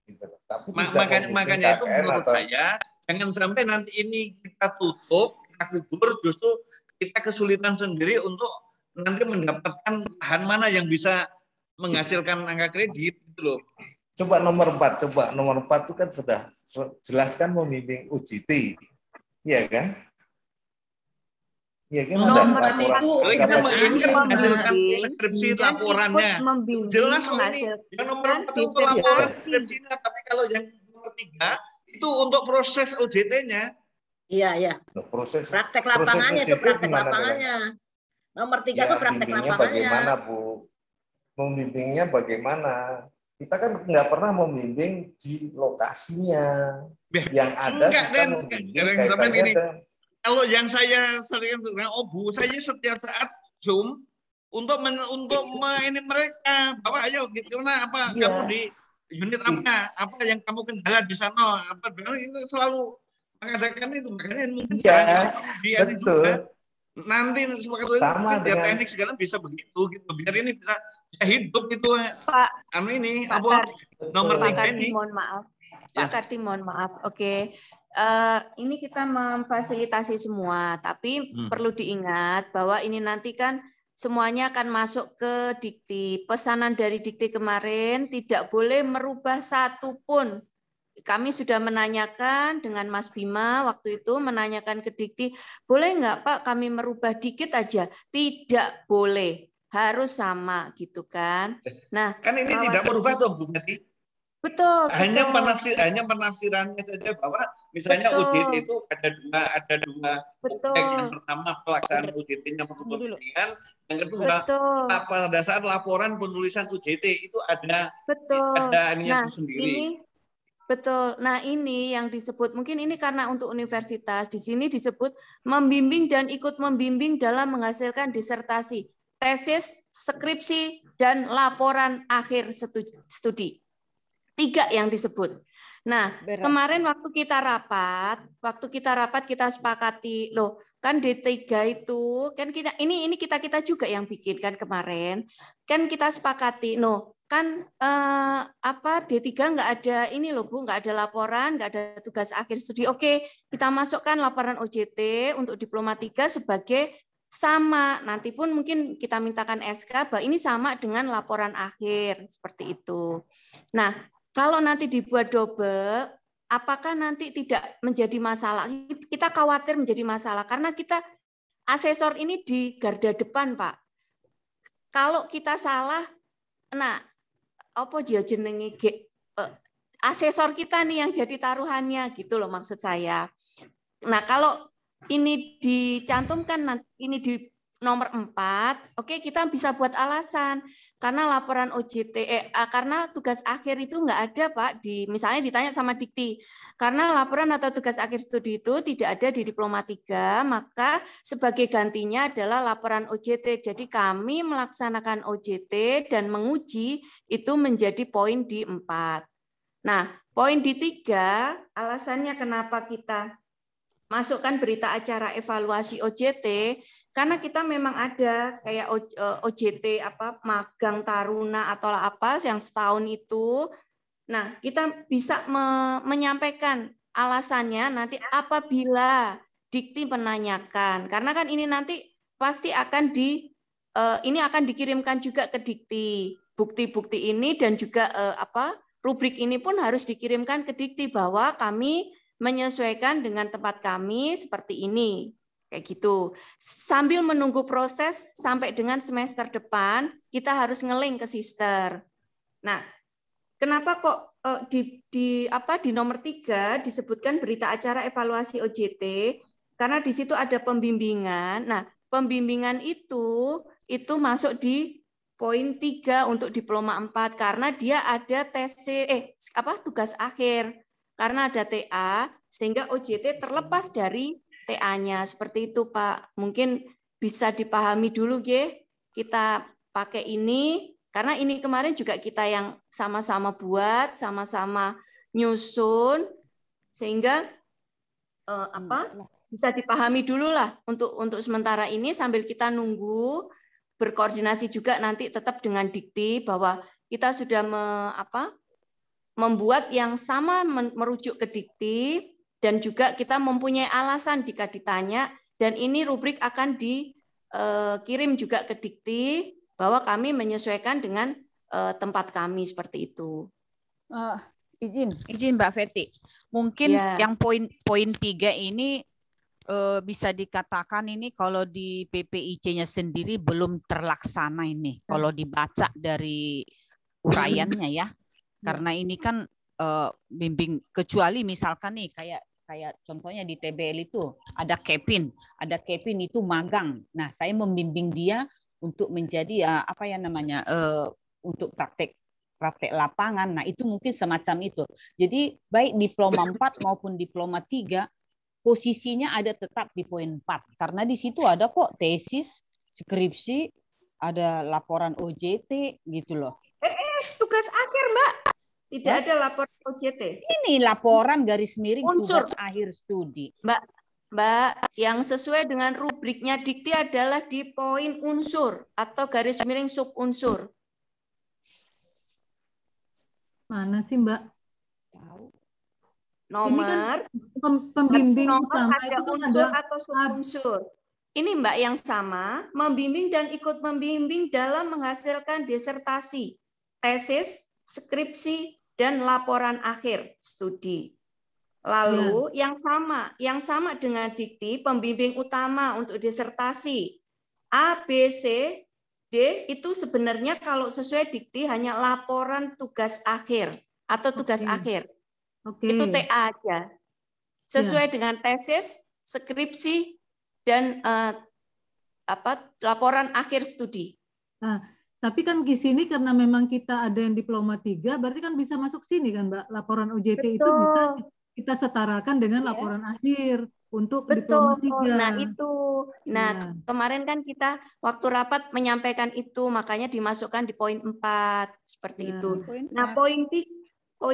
Gitu. Tapi makanya itu menurut saya jangan sampai nanti ini kita tutup, kita kubur, justru kita kesulitan sendiri untuk nanti mendapatkan bahan mana yang bisa menghasilkan angka kredit gitu loh. Coba nomor 4 itu kan sudah jelaskan membimbing UJT. Iya kan? Iya kan? Nomor itu kita menghasilkan skripsi laporannya. Jelas kok ini. Yang nomor 4 itu laporan skripsinya, tapi kalau yang nomor 3 itu untuk proses OJT-nya. Iya. Proses praktek lapangannya itu praktek lapangannya. Nomor 3 itu praktek lapangannya. Bagaimana, Bu? Membimbingnya bagaimana? Kita kan nggak pernah membimbing di lokasinya. Yang ada kita membimbing kalau yang saya sering Bu, saya setiap saat Zoom untuk ini mereka, Bapak ayo gimana apa kamu di unit apa yang kamu kendala di sana, apa itu selalu mengadakan itu, makanya mungkin betul. Nanti sama dia teknik segala bisa begitu gitu, biar ini bisa hidup itu Pak. Ini apa nomor 3 ini. Mohon maaf. Pak Karti, mohon maaf. Oke. Ini kita memfasilitasi semua, tapi perlu diingat bahwa ini nanti kan semuanya akan masuk ke dikti. Pesanan dari dikti kemarin tidak boleh merubah satu pun. Kami sudah menanyakan dengan Mas Bima waktu itu, menanyakan ke dikti, boleh nggak Pak kami merubah dikit aja? Tidak boleh, harus sama gitu kan. Nah, kan ini tidak merubah tuh Bu Gati. Betul. Hanya penafsirannya saja bahwa misalnya UJT itu ada dua objek. Yang pertama pelaksanaan UJT-nya menurut pembimbingan, yang kedua pada saat laporan penulisan UJT itu ada ininya sendiri. Betul. Nah, ini yang disebut, mungkin ini karena untuk universitas, di sini disebut membimbing dan ikut membimbing dalam menghasilkan disertasi, tesis, skripsi, dan laporan akhir studi. 3 yang disebut. Nah, kemarin waktu kita rapat kita sepakati, loh, kan D3 itu kan ini kita juga yang bikin kan kemarin. Kan kita sepakati, kan D3 nggak ada ini loh Bu, nggak ada laporan, nggak ada tugas akhir studi. Oke, kita masukkan laporan OJT untuk diploma 3 sebagai sama. Nanti pun mungkin kita mintakan SK bahwa ini sama dengan laporan akhir seperti itu. Nah, kalau nanti dibuat double, apakah nanti tidak menjadi masalah? Kita khawatir menjadi masalah karena kita asesor ini di garda depan, Pak. Kalau kita salah, asesor kita nih yang jadi taruhannya gitu loh maksud saya. Nah, kalau ini dicantumkan nanti ini di nomor 4, oke, kita bisa buat alasan karena laporan OJT karena tugas akhir itu nggak ada Pak, misalnya ditanya sama dikti, karena laporan atau tugas akhir studi itu tidak ada di diploma 3, maka sebagai gantinya adalah laporan OJT. Jadi kami melaksanakan OJT dan menguji itu menjadi poin di 4. Nah, poin di 3, alasannya kenapa kita masukkan berita acara evaluasi OJT, karena kita memang ada kayak OJT magang taruna atau apa yang setahun itu. Nah, kita bisa menyampaikan alasannya nanti apabila dikti menanyakan. Karena kan ini nanti pasti akan akan dikirimkan juga ke dikti. Bukti-bukti ini dan juga rubrik ini pun harus dikirimkan ke dikti bahwa kami menyesuaikan dengan tempat kami seperti ini. Kayak gitu. Sambil menunggu proses sampai dengan semester depan, kita harus nge-link ke sister. Nah, kenapa kok di nomor 3 disebutkan berita acara evaluasi OJT? Karena di situ ada pembimbingan. Nah, pembimbingan itu masuk di poin 3 untuk diploma 4 karena dia ada tugas akhir. karena ada TA, sehingga OJT terlepas dari TA-nya. Seperti itu, Pak. Mungkin bisa dipahami dulu, Ge. Kita pakai ini, karena ini kemarin juga kita yang sama-sama buat, sama-sama nyusun, sehingga bisa dipahami dulu lah untuk sementara ini sambil kita nunggu, berkoordinasi juga nanti tetap dengan dikti bahwa kita sudah membuat yang sama merujuk ke dikti, dan juga kita mempunyai alasan jika ditanya, dan ini rubrik akan dikirim juga ke dikti bahwa kami menyesuaikan dengan tempat kami seperti itu. Izin Mbak Feti, mungkin yang poin 3 ini bisa dikatakan ini kalau di PPIC-nya sendiri belum terlaksana ini, kalau dibaca dari uraiannya ya. Karena ini kan bimbing, kecuali misalkan nih kayak contohnya di TBL itu ada Kevin itu magang. Nah, saya membimbing dia untuk menjadi untuk praktek lapangan. Nah, itu mungkin semacam itu. Jadi baik diploma 4 maupun diploma 3 posisinya ada tetap di poin 4 karena di situ ada kok tesis, skripsi, ada laporan OJT gitu loh. Tugas akhir, Mbak. Tidak ada laporan OJT. Ini laporan garis miring unsur tugas akhir studi. Mbak, yang sesuai dengan rubriknya dikti adalah di poin unsur atau garis miring sub unsur. Mana sih, Mbak? Nomor pembimbing utama itu kan ada atau sub unsur. Ini Mbak yang sama, membimbing dan ikut membimbing dalam menghasilkan disertasi, tesis, skripsi, dan laporan akhir studi. Lalu yang sama dengan dikti, pembimbing utama untuk disertasi A, B, C, D itu sebenarnya kalau sesuai dikti hanya laporan tugas akhir atau tugas akhir. Itu TA aja. Sesuai dengan tesis, skripsi, dan laporan akhir studi. Nah, tapi kan di sini karena memang kita ada yang diploma 3, berarti kan bisa masuk sini kan, Mbak? Laporan OJT itu bisa kita setarakan dengan laporan akhir untuk diploma 3. Nah, itu. Nah, kemarin kan kita waktu rapat menyampaikan itu, makanya dimasukkan di poin 4 seperti itu. Nah, poin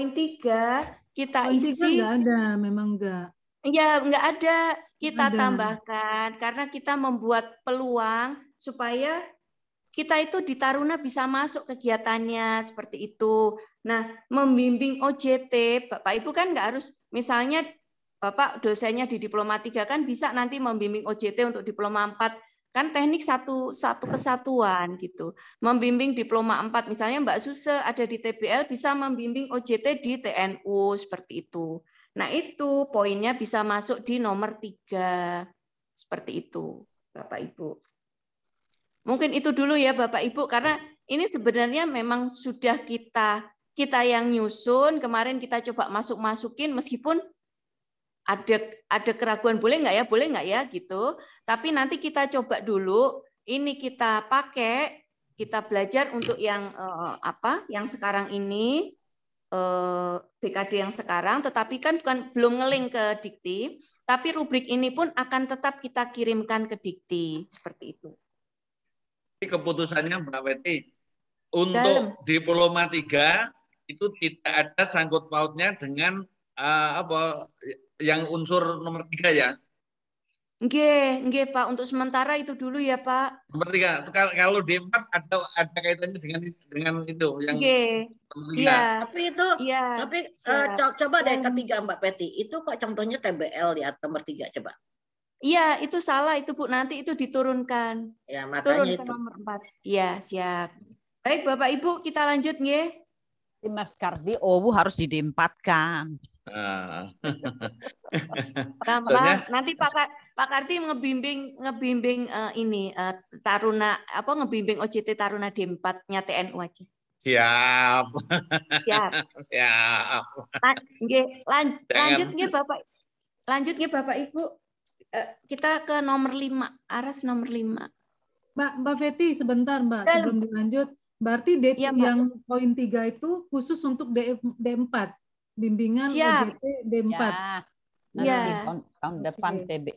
3 kita isi. Enggak ada, memang enggak. Ya, enggak ada. Kita tambahkan karena kita membuat peluang supaya kita itu di Taruna bisa masuk kegiatannya seperti itu. Nah, membimbing OJT, Bapak Ibu kan nggak harus, misalnya Bapak dosennya di diploma 3 kan bisa nanti membimbing OJT untuk diploma 4. Kan teknik satu kesatuan gitu. Membimbing diploma 4, misalnya Mbak Suse ada di TBL bisa membimbing OJT di TNU seperti itu. Nah, itu poinnya bisa masuk di nomor 3. Seperti itu, Bapak Ibu. Mungkin itu dulu ya Bapak Ibu, karena ini sebenarnya memang sudah kita yang nyusun, kemarin kita coba masukin meskipun ada keraguan boleh nggak ya gitu. Tapi nanti kita coba dulu, ini kita pakai, kita belajar untuk yang yang sekarang ini, BKD yang sekarang, tetapi kan belum ngeling ke dikti, tapi rubrik ini pun akan tetap kita kirimkan ke dikti, seperti itu. Keputusannya Mbak Weti, untuk diploma 3 itu tidak ada sangkut pautnya dengan yang unsur nomor 3 ya? Nggih, Pak. Untuk sementara itu dulu ya, Pak. Nomor 3. Kalau D4 ada kaitannya dengan itu yang Iya. Tapi coba deh ketiga Mbak Peti. Itu kok contohnya TBL ya nomor 3 coba. Iya, itu salah itu Bu. Nanti itu diturunkan. Ya, makanya turun itu. ke nomor 4. Iya, siap. Baik, Bapak Ibu, kita lanjut nggih. Mas Kardi, harus di-4-kan. Nanti Pak Kardi ngebimbing ini Taruna ngebimbing OJT Taruna D4-nya TNU aja. Siap. Lanjut nggih Bapak Ibu. Kita ke nomor 5, Aras nomor 5. Mbak Feti, sebentar Mbak, sebelum dilanjut. Berarti yang poin 3 itu khusus untuk D4. bimbingan Siap. OJT D4. Ya, nanti tahun depan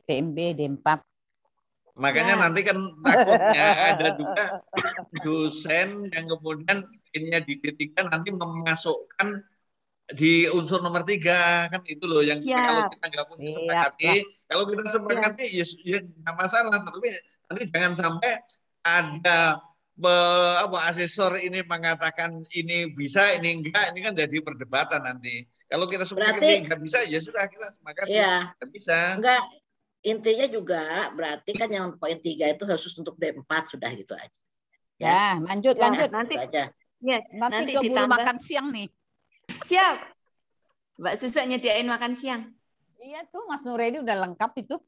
TMB D4. Makanya nanti kan takutnya ada juga dosen yang kemudian ininya di D3 nanti memasukkan di unsur nomor 3 kan itu loh yang kalau kita nggak punya sepakati, kalau kita sepakati ya nggak masalah, tapi nanti jangan sampai ada asesor ini mengatakan ini bisa ini enggak, ini kan jadi perdebatan nanti. Kalau kita sepakati nggak bisa ya sudah kita sepakati nggak bisa. Enggak. Intinya juga berarti kan yang poin 3 itu khusus untuk D4 sudah gitu aja. Ya, lanjut. Nanti aja. Ya, nanti keburu makan siang nih. Siap. Mbak Susa nyediain makan siang. Iya tuh Mas Nuredi udah lengkap itu.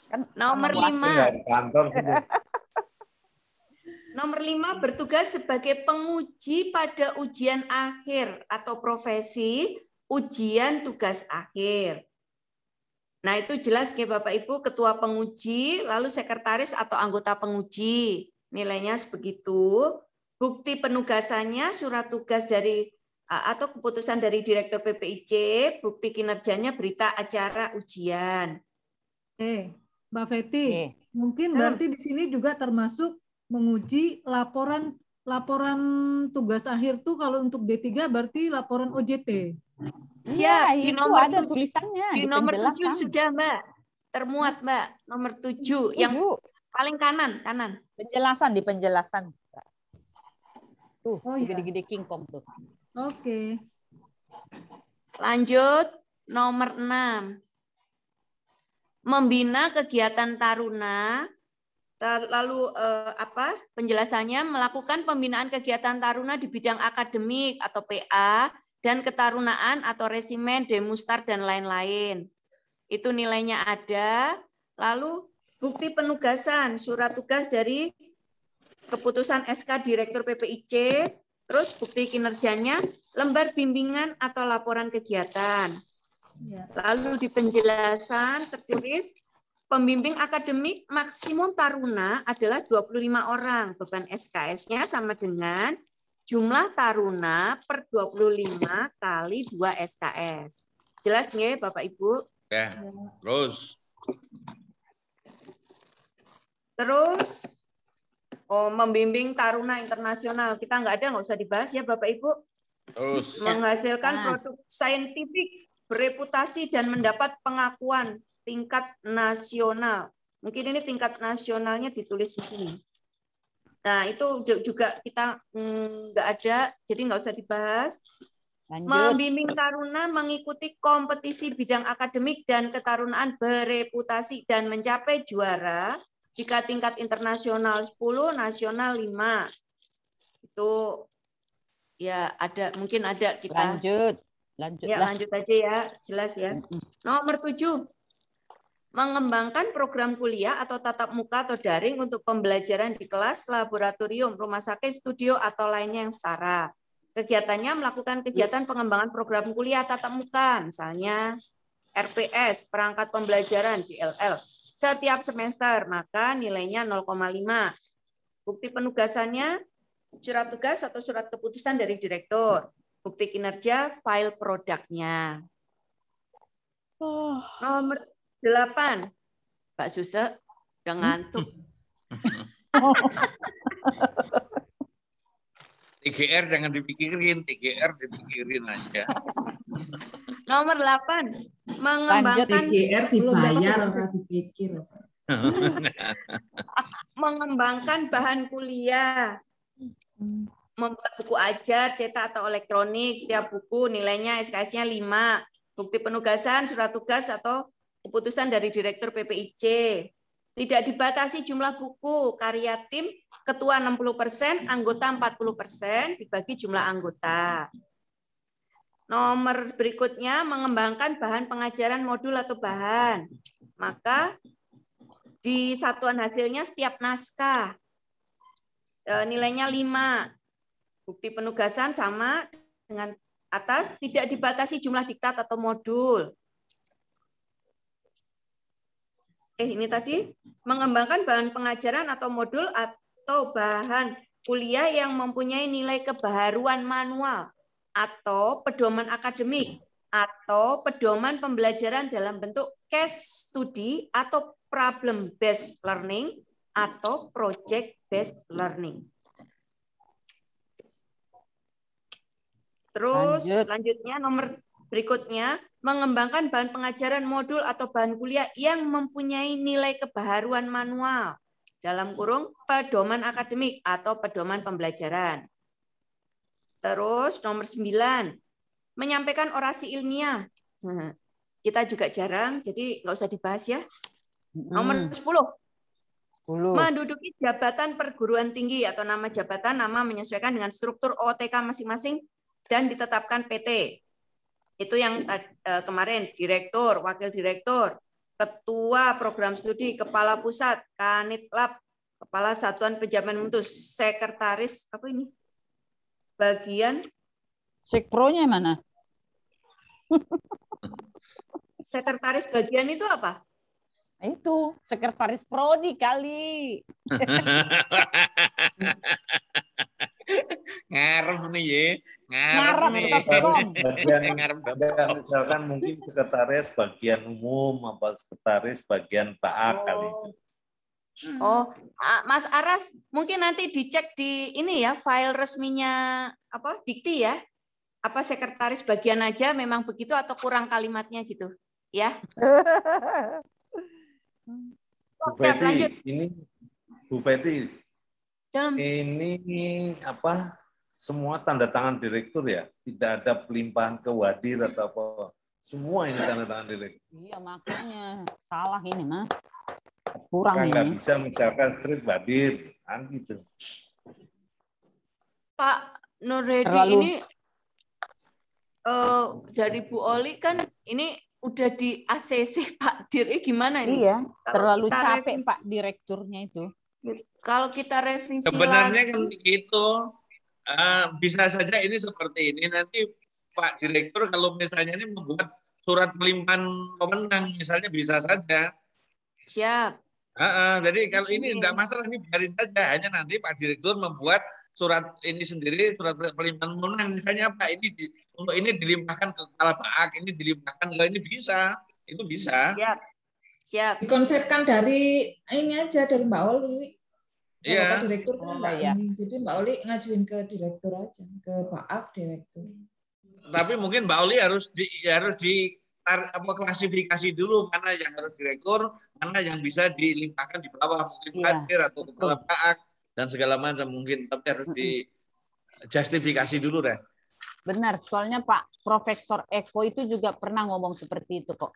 Kan nomor 5. Nomor 5 bertugas sebagai penguji pada ujian akhir atau profesi ujian tugas akhir. Nah, itu jelas ya Bapak Ibu, ketua penguji, lalu sekretaris atau anggota penguji. Nilainya sebegitu. Bukti penugasannya surat tugas dari atau keputusan dari Direktur PPIC, bukti kinerjanya berita acara ujian. Mbak Feti, mungkin berarti di sini juga termasuk menguji laporan tugas akhir tuh kalau untuk D3 berarti laporan OJT. Siap, ya, di nomor ada tulisannya. Di nomor 7 sudah, Mbak. Termuat, Mbak. Nomor 7 yang paling kanan. Penjelasan di penjelasan. Tuh, gede-gede kingkong tuh. Oke. Lanjut, nomor 6. Membina kegiatan taruna. Lalu penjelasannya melakukan pembinaan kegiatan taruna di bidang akademik atau PA dan ketarunaan atau resimen, demustar dan lain-lain. Itu nilainya ada. Lalu bukti penugasan, surat tugas dari keputusan SK Direktur PPIC, terus bukti kinerjanya, lembar bimbingan atau laporan kegiatan. Lalu di penjelasan tertulis pembimbing akademik maksimum taruna adalah 25 orang. Beban SKS-nya sama dengan jumlah taruna per 25 kali 2 SKS. Jelas nggak Bapak Ibu? Ya, Terus membimbing taruna internasional. Kita nggak usah dibahas ya Bapak Ibu. Terus menghasilkan produk saintifik bereputasi dan mendapat pengakuan tingkat nasional. Mungkin ini tingkat nasionalnya ditulis di sini. Nah, itu juga kita nggak ada, jadi nggak usah dibahas. Lanjut. Membimbing taruna mengikuti kompetisi bidang akademik dan ketarunaan bereputasi dan mencapai juara jika tingkat internasional 10, nasional 5. Itu ya ada, mungkin ada kita. Lanjut aja ya, jelas ya. Nomor 7. Mengembangkan program kuliah atau tatap muka atau daring untuk pembelajaran di kelas, laboratorium, rumah sakit, studio, atau lainnya yang setara. Kegiatannya melakukan kegiatan pengembangan program kuliah tatap muka, misalnya RPS, perangkat pembelajaran, DLL, setiap semester, maka nilainya 0,5. Bukti penugasannya, surat tugas atau surat keputusan dari direktur. Bukti kinerja, file produknya. Nomor 8. Mbak Susa udah ngantuk. TGR jangan dipikirin, TGR dipikirin aja. Nomor 8. Mengembangkan TGR dibayar orang dipikir. Mengembangkan bahan kuliah. Membuat buku ajar, cetak atau elektronik, setiap buku nilainya SKS-nya 5. Bukti penugasan, surat tugas atau keputusan dari Direktur PPIC. Tidak dibatasi jumlah buku, karya tim, ketua 60%, anggota 40%, dibagi jumlah anggota. Nomor berikutnya, mengembangkan bahan pengajaran modul atau bahan. Maka di satuan hasilnya setiap naskah. Nilainya 5. Bukti penugasan sama dengan atas, tidak dibatasi jumlah diktat atau modul. Ini tadi, mengembangkan bahan pengajaran atau modul atau bahan kuliah yang mempunyai nilai kebaharuan manual. atau pedoman akademik atau pedoman pembelajaran dalam bentuk case study atau problem based learning atau project based learning. Terus lanjutnya nomor berikutnya, mengembangkan bahan pengajaran modul atau bahan kuliah yang mempunyai nilai kebaharuan manual dalam kurung pedoman akademik atau pedoman pembelajaran. Terus nomor 9, menyampaikan orasi ilmiah. Nah, kita juga jarang, jadi nggak usah dibahas ya. Nomor 10. Menduduki jabatan perguruan tinggi atau nama jabatan, nama menyesuaikan dengan struktur OTK masing-masing dan ditetapkan PT. Itu yang kemarin, direktur, wakil direktur, ketua program studi, kepala pusat, Kanitlab, kepala satuan penjamin mutu, sekretaris, apa ini? Bagian Sekpronya mana? Sekretaris bagian itu apa? Itu sekretaris prodi kali. Ngarep nih ya, Ngarep nih. Bagian misalkan mungkin sekretaris bagian umum apa sekretaris bagian PA kali itu. Oh, Mas Aras, mungkin nanti dicek di ini ya, file resminya apa Dikti ya. Apa sekretaris bagian aja memang begitu atau kurang kalimatnya gitu, ya? Bu Feti, ini Bu Feti, ini apa? Semua tanda tangan direktur ya, tidak ada pelimpahan ke wadir atau apa. Semua ini tanda tangan direktur. Iya makanya salah ini mah. Kurang kan ini. Nggak bisa misalkan strip wadir, kan gitu. Pak Nurhedi ini dari Bu Oli kan ini udah di ACC Pak Dir, gimana ini? Iya, terlalu capek Pak Direkturnya itu. Kalau kita revisi sebenarnya lagi, kan gitu, bisa saja ini seperti ini. Nanti Pak Direktur kalau misalnya ini membuat surat pelimpahan pemenang, misalnya bisa saja. Siap. Jadi kalau ini tidak masalah, ini biarin saja. Hanya nanti Pak Direktur membuat surat ini sendiri, surat pelimpahan pemenang. Misalnya apa ini untuk ini dilimpahkan ke kepala PAK, ini dilimpahkan ke ini bisa, itu bisa. Siap. Siap. Dikonsepkan dari ini aja dari Mbak Oli. Iya. Pak Direktur kan ini. Jadi Mbak Oli ngajuin ke direktur aja, ke PAK direktur. Tapi mungkin Mbak Oli harus klasifikasi dulu mana yang harus direktur, mana yang bisa dilimpahkan di bawah, mungkin hadir atau kepala PAK dan segala macam mungkin, tapi harus dijustifikasi dulu deh. Benar, soalnya Pak Profesor Eko itu juga pernah ngomong seperti itu kok.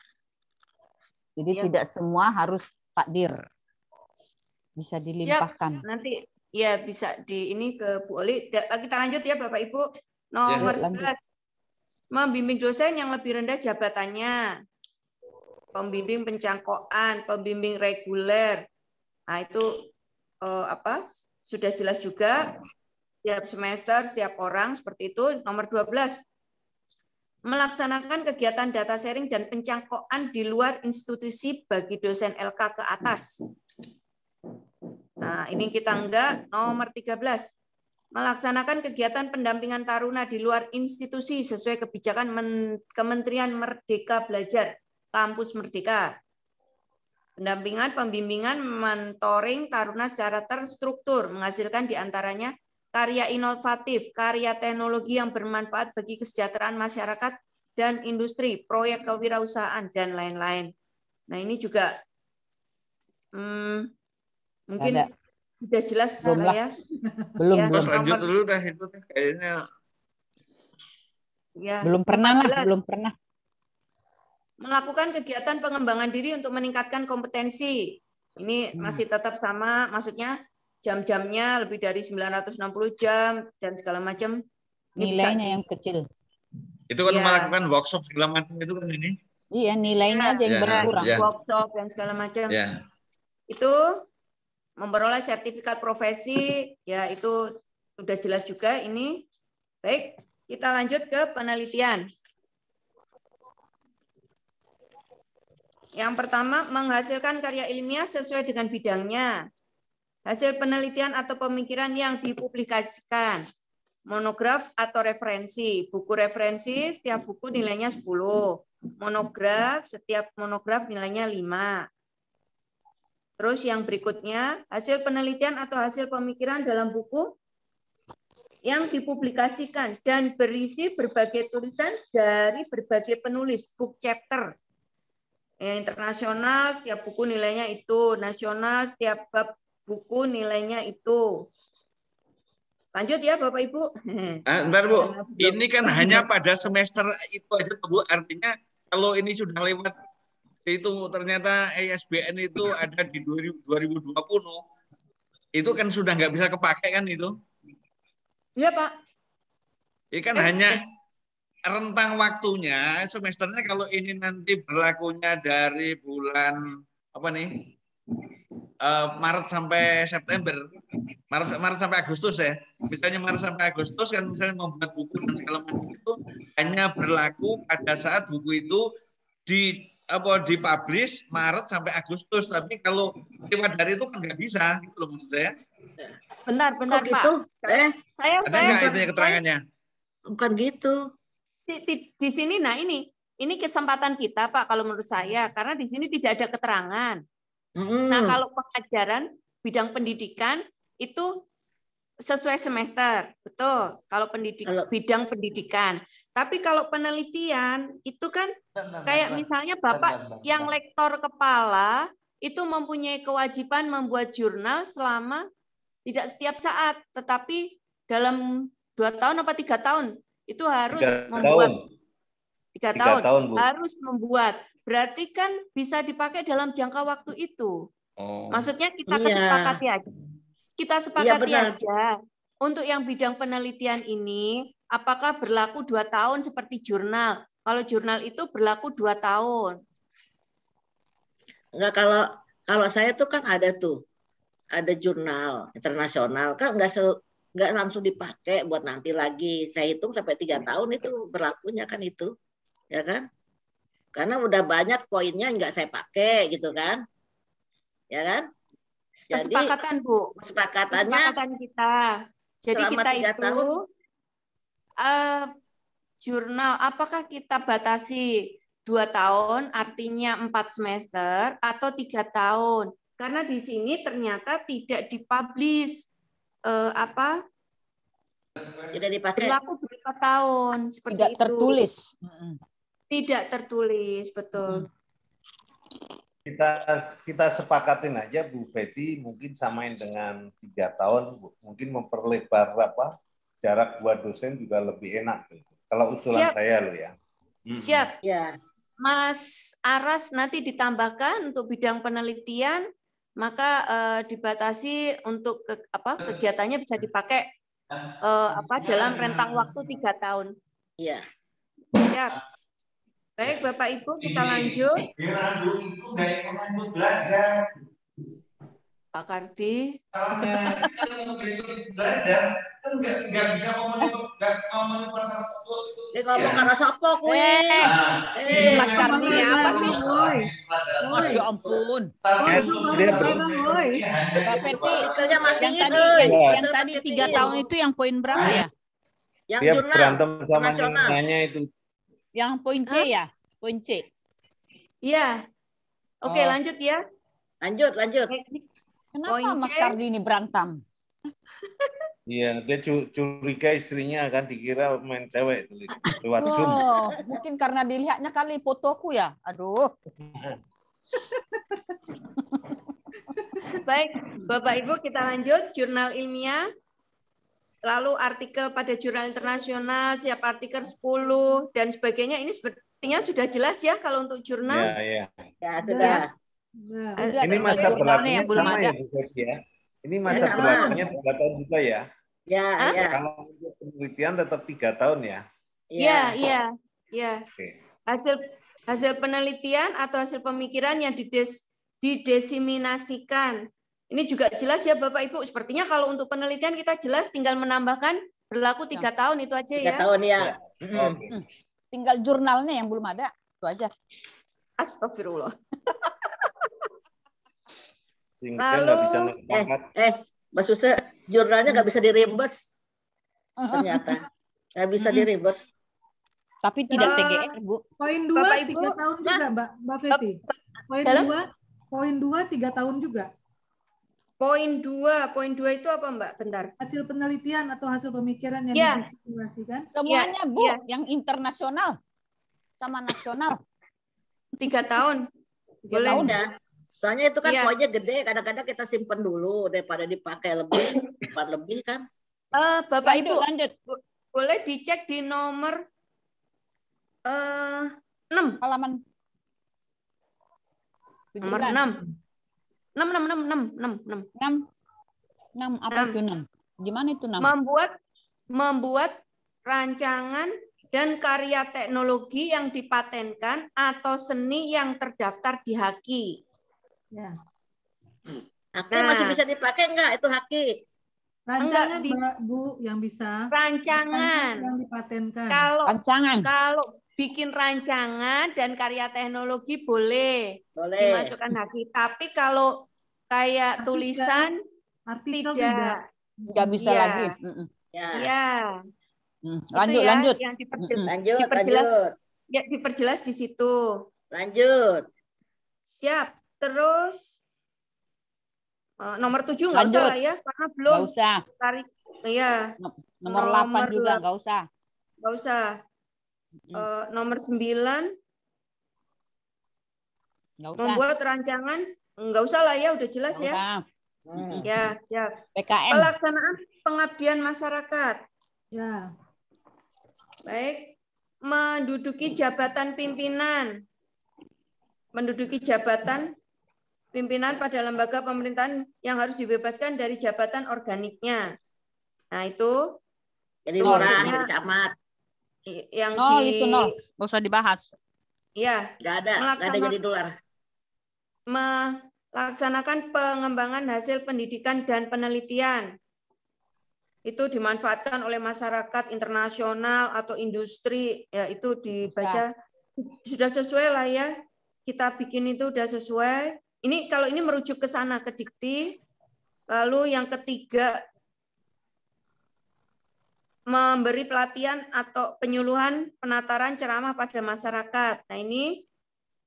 Jadi tidak semua harus Pak Dir. Bisa dilimpahkan. Siap. Nanti ya bisa di ini ke Bu Oli. Kita lanjut ya Bapak Ibu. Nomor 11. Membimbing dosen yang lebih rendah jabatannya. Pembimbing pencangkokan, pembimbing reguler. Nah, itu sudah jelas juga. Setiap semester, setiap orang seperti itu. Nomor 12. Melaksanakan kegiatan data sharing dan pencangkokan di luar institusi bagi dosen LK ke atas. Nah, ini kita enggak. Nomor 13. Melaksanakan kegiatan pendampingan taruna di luar institusi sesuai kebijakan Kementerian Merdeka Belajar, Kampus Merdeka. Pendampingan, pembimbingan, mentoring taruna secara terstruktur, menghasilkan diantaranya karya inovatif, karya teknologi yang bermanfaat bagi kesejahteraan masyarakat dan industri, proyek kewirausahaan, dan lain-lain. Nah, ini juga mungkin sudah jelas saya. Belum. Lanjut dulu dah itu kayaknya. Ya, belum pernah lah, belum pernah. Melakukan kegiatan pengembangan diri untuk meningkatkan kompetensi. Ini masih tetap sama, maksudnya jam-jamnya lebih dari 960 jam dan segala macam. Nilainya yang kecil. Itu kan melakukan workshop segala macam itu kan ini. Iya, nilainya aja yang berkurang. Workshop dan segala macam. Itu memperoleh sertifikat profesi, ya itu sudah jelas juga ini. Baik, kita lanjut ke penelitian. Yang pertama, menghasilkan karya ilmiah sesuai dengan bidangnya. Hasil penelitian atau pemikiran yang dipublikasikan. monograf atau referensi. Buku referensi setiap buku nilainya 10. Monograf setiap monograf nilainya 5. Terus yang berikutnya, hasil penelitian atau hasil pemikiran dalam buku yang dipublikasikan dan berisi berbagai tulisan dari berbagai penulis, book chapter. Internasional setiap buku nilainya itu, nasional setiap bab buku nilainya itu. Lanjut ya Bapak Ibu. Bentar Bu, ini kan hanya pada semester itu aja Bu, artinya kalau ini sudah lewat itu ternyata ISBN itu ada di 2020, itu kan sudah nggak bisa kepakai kan itu? Iya Pak. Ini kan hanya rentang waktunya semesternya, kalau ini nanti berlakunya dari bulan apa nih Maret sampai September, Maret sampai Agustus ya. Misalnya Maret sampai Agustus kan misalnya membuat buku dan segala macam itu hanya berlaku pada saat buku itu dipublish Maret sampai Agustus, tapi kalau lewat dari itu kan nggak bisa, gitu loh maksud saya. Bentar Kok Pak. gitu? Ada nggak itu keterangannya? Bukan gitu. Di sini, nah ini kesempatan kita Pak kalau menurut saya, karena di sini tidak ada keterangan. Nah kalau pengajaran bidang pendidikan itu sesuai semester, betul. Kalau bidang pendidikan. Tapi kalau penelitian itu kan kayak misalnya Bapak yang lektor kepala itu mempunyai kewajiban membuat jurnal selama tidak setiap saat, tetapi dalam 2 tahun apa 3 tahun itu harus membuat 3 tahun harus membuat. Berarti kan bisa dipakai dalam jangka waktu itu. Maksudnya kita kesepakati aja. Kita sepakati aja. Untuk yang bidang penelitian ini, apakah berlaku 2 tahun seperti jurnal? Kalau jurnal itu berlaku 2 tahun. Enggak, kalau saya tuh kan ada jurnal internasional kan nggak langsung dipakai buat nanti lagi. Saya hitung sampai 3 tahun itu berlakunya kan itu, ya kan? Karena udah banyak poinnya nggak saya pakai gitu kan, ya kan? Jadi, kesepakatan Bu. Kesepakatan kita. Jadi kita itu jurnal apakah kita batasi 2 tahun artinya 4 semester atau 3 tahun? Karena di sini ternyata tidak dipublish tidak dipakai. Berlaku berapa tahun seperti tidak itu. Tertulis. Tidak tertulis, betul. Kita sepakatin aja Bu Feti, mungkin samain dengan 3 tahun, mungkin memperlebar jarak buat dosen juga lebih enak. Kalau usulan saya loh ya. Siap. Ya. Mas Aras nanti ditambahkan untuk bidang penelitian, maka dibatasi untuk kegiatannya bisa dipakai dalam rentang waktu 3 tahun. Iya. Siap. Baik, Bapak Ibu, kita lanjut. Pak Kardi. Ngomong karena sopo kuwi. Mas Kardi apa sih? Masya ampun. Yang tadi 3 tahun itu yang poin berapa ya? Yang dia jurnal berantem sama nilainya itu. Yang poin C ya? Poin C. Iya. Oke, lanjut ya. Lanjut. Kenapa Poin Mas Kardi ini berantem? Iya, dia curiga istrinya kan, dikira main cewek lewat Zoom. Mungkin karena dilihatnya kali fotoku ya. Aduh. Baik, Bapak Ibu, kita lanjut. Jurnal ilmiah. Lalu artikel pada jurnal internasional, siap artikel 10 dan sebagainya. Ini sepertinya sudah jelas ya kalau untuk jurnal. Iya. Ya, sudah. Ini masa berlakunya sama ya Bu Feti ya. Ini masa berlakunya 3 tahun juga ya. Ya. Kalau untuk penelitian tetap 3 tahun ya. Iya. Hasil penelitian atau hasil pemikiran yang didesiminasikan. Ini juga jelas ya Bapak Ibu. Sepertinya kalau untuk penelitian kita jelas, tinggal menambahkan berlaku 3 tahun itu aja ya. 3 tahun ya. Tinggal jurnalnya yang belum ada, itu aja. Astagfirullah. Sehingga nggak bisa Mbak Suse, jurnalnya nggak bisa dirembes. ternyata. Nggak bisa di reverse. Tapi tidak TGR, Bu. Poin 2 3 tahun juga, Mbak Feti. Poin 2 3 tahun juga. Poin 2 itu apa, Mbak? Bentar. Hasil penelitian atau hasil pemikiran yang disimulasikan. Semuanya, Bu, yang internasional sama nasional. 3 tahun. 3 tahun ya. Soalnya itu kan poinnya gede, kadang-kadang kita simpen dulu daripada dipakai lebih, 4 lebih kan. Bapak Ibu, lanjut. Boleh dicek di nomor 6. Halaman nomor 6. 6 apa itu 6? Gimana itu 6? Membuat rancangan dan karya teknologi yang dipatenkan atau seni yang terdaftar di HAKI. Ya. HAKI masih bisa dipakai enggak itu HAKI? Rancangan Bu yang bisa. Rancangan yang dipatenkan. Kalau bikin rancangan dan karya teknologi boleh dimasukkan HAKI. Tapi kalau kayak tulisan artikel tidak bisa lagi. Ya. Lanjut. Yang lanjut. Ya, diperjelas di situ. Lanjut. Siap. Terus nomor 7 nggak usah lah ya, karena belum. Nggak usah. Tarik. Iya. Nomor 8 juga nggak usah. Nggak usah. Nomor 9. Membuat rancangan. Nggak usah lah ya, udah jelas ya. Ya, siap. PKM. Pelaksanaan pengabdian masyarakat. Ya. Baik. Menduduki jabatan pimpinan. Menduduki jabatan pimpinan pada lembaga pemerintahan yang harus dibebaskan dari jabatan organiknya. Nah, itu. Jadi lurah, jadi camat. Yang itu nol. Nggak usah dibahas. Iya. Nggak ada jadi dolar. Melaksanakan pengembangan hasil pendidikan dan penelitian. Itu dimanfaatkan oleh masyarakat internasional atau industri, ya itu dibaca sudah sesuai lah ya. Kita bikin itu udah sesuai. Ini kalau ini merujuk ke sana ke dikti. Lalu yang ketiga memberi pelatihan atau penyuluhan penataran ceramah pada masyarakat. Nah, ini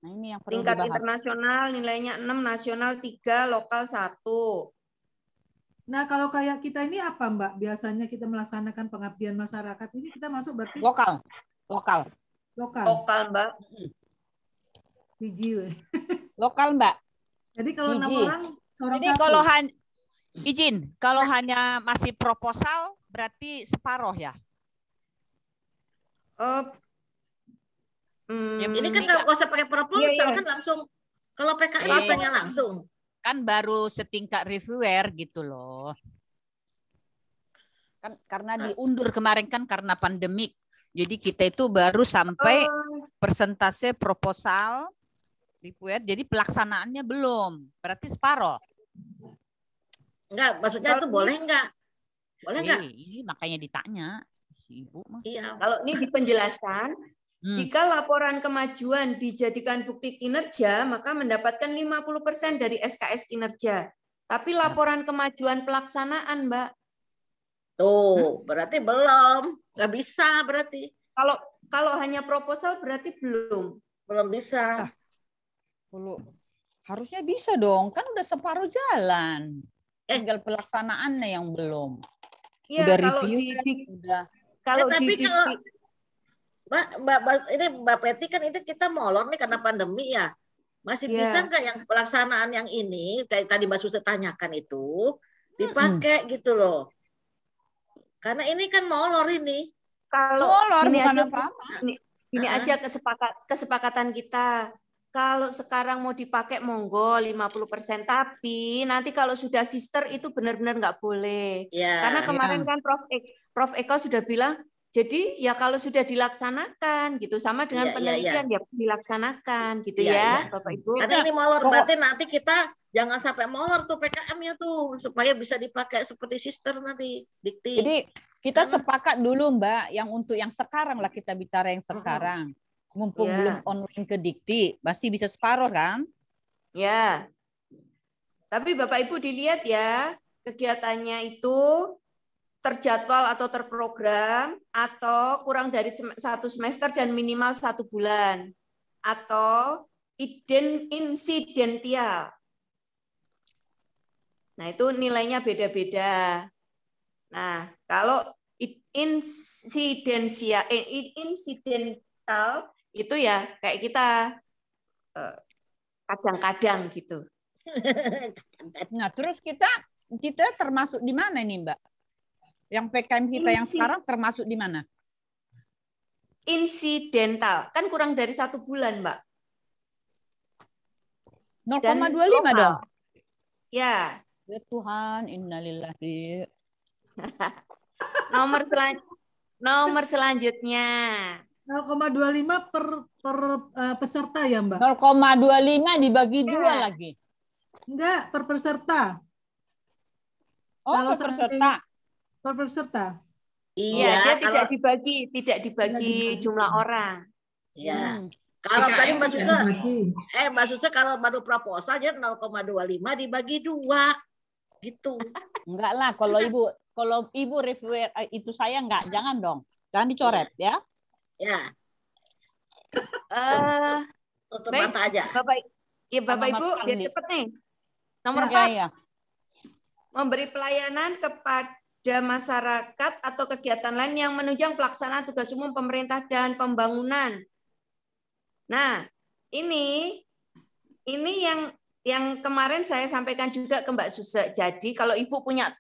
yang tingkat internasional nilainya 6, nasional 3, lokal 1. Nah, kalau kayak kita ini apa, Mbak? Biasanya kita melaksanakan pengabdian masyarakat ini kita masuk berarti lokal, Mbak. Lokal, Mbak. Jadi kalau 6 orang, jadi kalau hanya masih proposal berarti separuh ya. Ini kan nggak usah pakai proposal kan langsung. Kalau PKM tanya langsung. Kan baru setingkat reviewer gitu loh. Kan karena diundur kemarin kan karena pandemik. Jadi kita itu baru sampai persentase proposal reviewer. Jadi pelaksanaannya belum. Berarti separuh. Enggak, maksudnya itu boleh enggak? Boleh enggak? Ini makanya ditanya si Ibu. Iya. Kalau ini di penjelasan, jika laporan kemajuan dijadikan bukti kinerja, maka mendapatkan 50% dari SKS kinerja. Tapi laporan kemajuan pelaksanaan, Mbak. Tuh, berarti belum. Nggak bisa berarti. Kalau hanya proposal berarti belum. Belum bisa. Harusnya bisa dong, kan udah separuh jalan. Tinggal pelaksanaannya yang belum. Iya, udah kalau review udah. Tapi kalau Mbak Peti kan itu kita molor nih karena pandemi ya. Masih bisa nggak yang pelaksanaan yang ini kayak tadi Mbak Susi tanyakan itu dipakai gitu loh. Karena ini kan molor ini. Kalau molor ini bukan aja, apa-apa. Ini aja kesepakatan kita. Kalau sekarang mau dipakai monggo 50%, tapi nanti kalau sudah sister itu benar-benar nggak boleh. Karena kemarin kan Prof Eko sudah bilang, jadi ya kalau sudah dilaksanakan gitu sama dengan penelitian ya dilaksanakan gitu ya Bapak Ibu. Karena ini molor berarti nanti kita jangan sampai molor tuh PKM-nya tuh supaya bisa dipakai seperti sister nanti dikti. Jadi kita sepakat dulu Mbak yang untuk yang sekarang lah kita bicara yang sekarang. Mumpung belum online ke dikti, masih bisa separuh kan? Ya. Tapi Bapak Ibu dilihat ya kegiatannya itu terjadwal atau terprogram, atau kurang dari 1 semester dan minimal 1 bulan, atau insidental. Nah, itu nilainya beda-beda. Nah, kalau insidental itu ya kayak kita kadang-kadang gitu. Nah, terus kita termasuk di mana nih, Mbak? Yang PKM kita yang sekarang termasuk di mana? Insidental, kan kurang dari 1 bulan, Mbak. 0,25 dong. Ya. Ya Tuhan, innalillahi. Nomor selanjutnya. 0,25 per peserta ya, Mbak? 0,25 dibagi 2 lagi. Enggak, per peserta. Oh, per peserta. Per peserta. Iya, dia tidak dibagi jumlah orang. Iya. Kalau tadi Mbak Susa kalau baru proposal dia 0,25 dibagi 2 gitu. Enggak lah, kalau Ibu review itu saya enggak, jangan dong. Jangan dicoret ya. Ya. Tutup baik, mata aja. Bapak Ibu, biar cepet nih. Nomor 4. Memberi pelayanan kepada masyarakat atau kegiatan lain yang menunjang pelaksanaan tugas umum pemerintah dan pembangunan. Nah, ini yang kemarin saya sampaikan juga ke Mbak Susa. Jadi kalau Ibu punya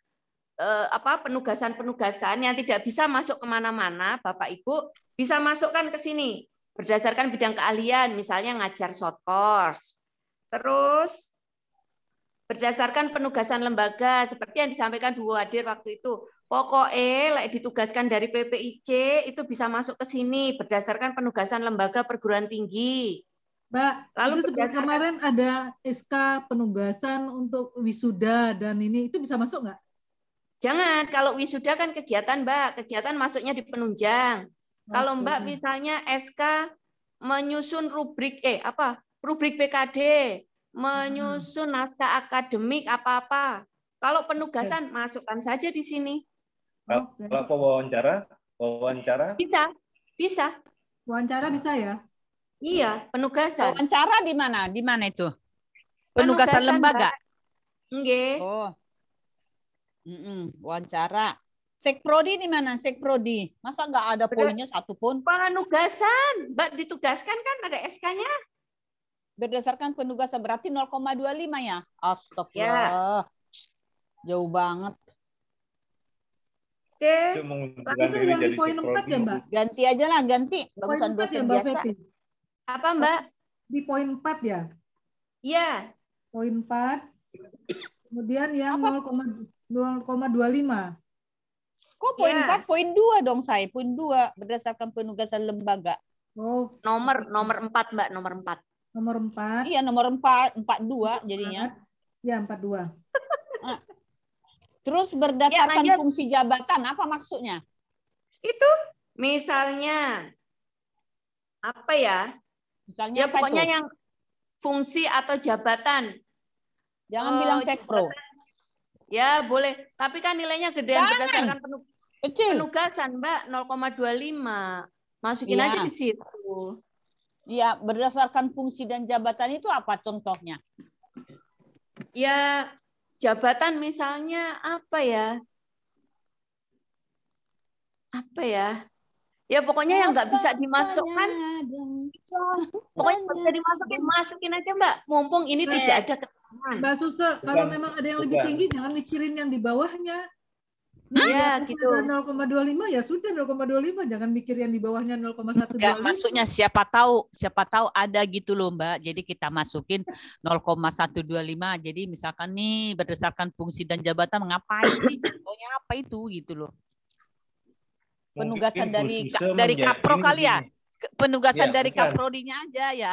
penugasan-penugasan yang tidak bisa masuk kemana-mana, Bapak Ibu bisa masukkan ke sini berdasarkan bidang keahlian, misalnya ngajar short course. Terus berdasarkan penugasan lembaga seperti yang disampaikan Bu Wadir waktu itu. Pokoknya ditugaskan dari PPIC itu bisa masuk ke sini berdasarkan penugasan lembaga perguruan tinggi. Mbak, lalu itu kemarin ada SK penugasan untuk wisuda dan ini itu bisa masuk nggak? Jangan, kalau wisuda kan kegiatan Mbak, kegiatan masuknya di penunjang. Kalau Mbak misalnya SK menyusun rubrik rubrik PKD, menyusun naskah akademik apa-apa. Kalau penugasan masukkan saja di sini. Kalau wawancara? Bisa. Wawancara bisa ya? Iya, penugasan. Wawancara di mana? Di mana itu? Penugasan lembaga. Nggih. Oh. Wawancara. Sekprodi di mana? Sekprodi. Masa nggak ada poinnya satu pun? Penugasan. Mbak ditugaskan kan ada SK-nya. Berdasarkan penugasan berarti 0,25 ya? Astagfirullah. Ya. Jauh banget. Oke. Itu yang di poin 4 ya, Mbak? Ganti aja lah, ganti. Bagusan dosen biasa. Apa, Mbak? Di poin 4 ya? Iya. Poin 4. Kemudian yang 0,25. Kok poin 4? Poin 2 dong saya. Poin 2 berdasarkan penugasan lembaga. Oh. Nomor 4, Mbak. Nomor 4. Nomor 4. Iya, nomor 42 jadinya. Ya, 42. Terus berdasarkan fungsi jabatan, apa maksudnya? Itu misalnya apa ya? Misalnya pokoknya yang fungsi atau jabatan. Jangan bilang sekpro. Ya, boleh. Tapi kan nilainya gedean berdasarkan penugasan, Mbak, 0,25. Masukin aja di situ. Ya, berdasarkan fungsi dan jabatan itu apa contohnya? Ya, jabatan misalnya apa ya? Ya pokoknya yang nggak bisa dimasukkan. Pokoknya nggak bisa masukin aja Mbak. Mumpung ini tidak ada keterangan. Mbak Susa, kalau memang ada yang lebih tinggi, jangan mikirin yang di bawahnya. Iya, gitu. 0,25 ya sudah 0,25, jangan mikir yang di bawahnya 0,125. Enggak, maksudnya siapa tahu ada gitu loh Mbak. Jadi kita masukin 0,125. Jadi misalkan nih berdasarkan fungsi dan jabatan ngapain sih? Contohnya apa itu gitu loh. Penugasan dari Kapro kali ya. Penugasan dari Kaprodinya aja ya.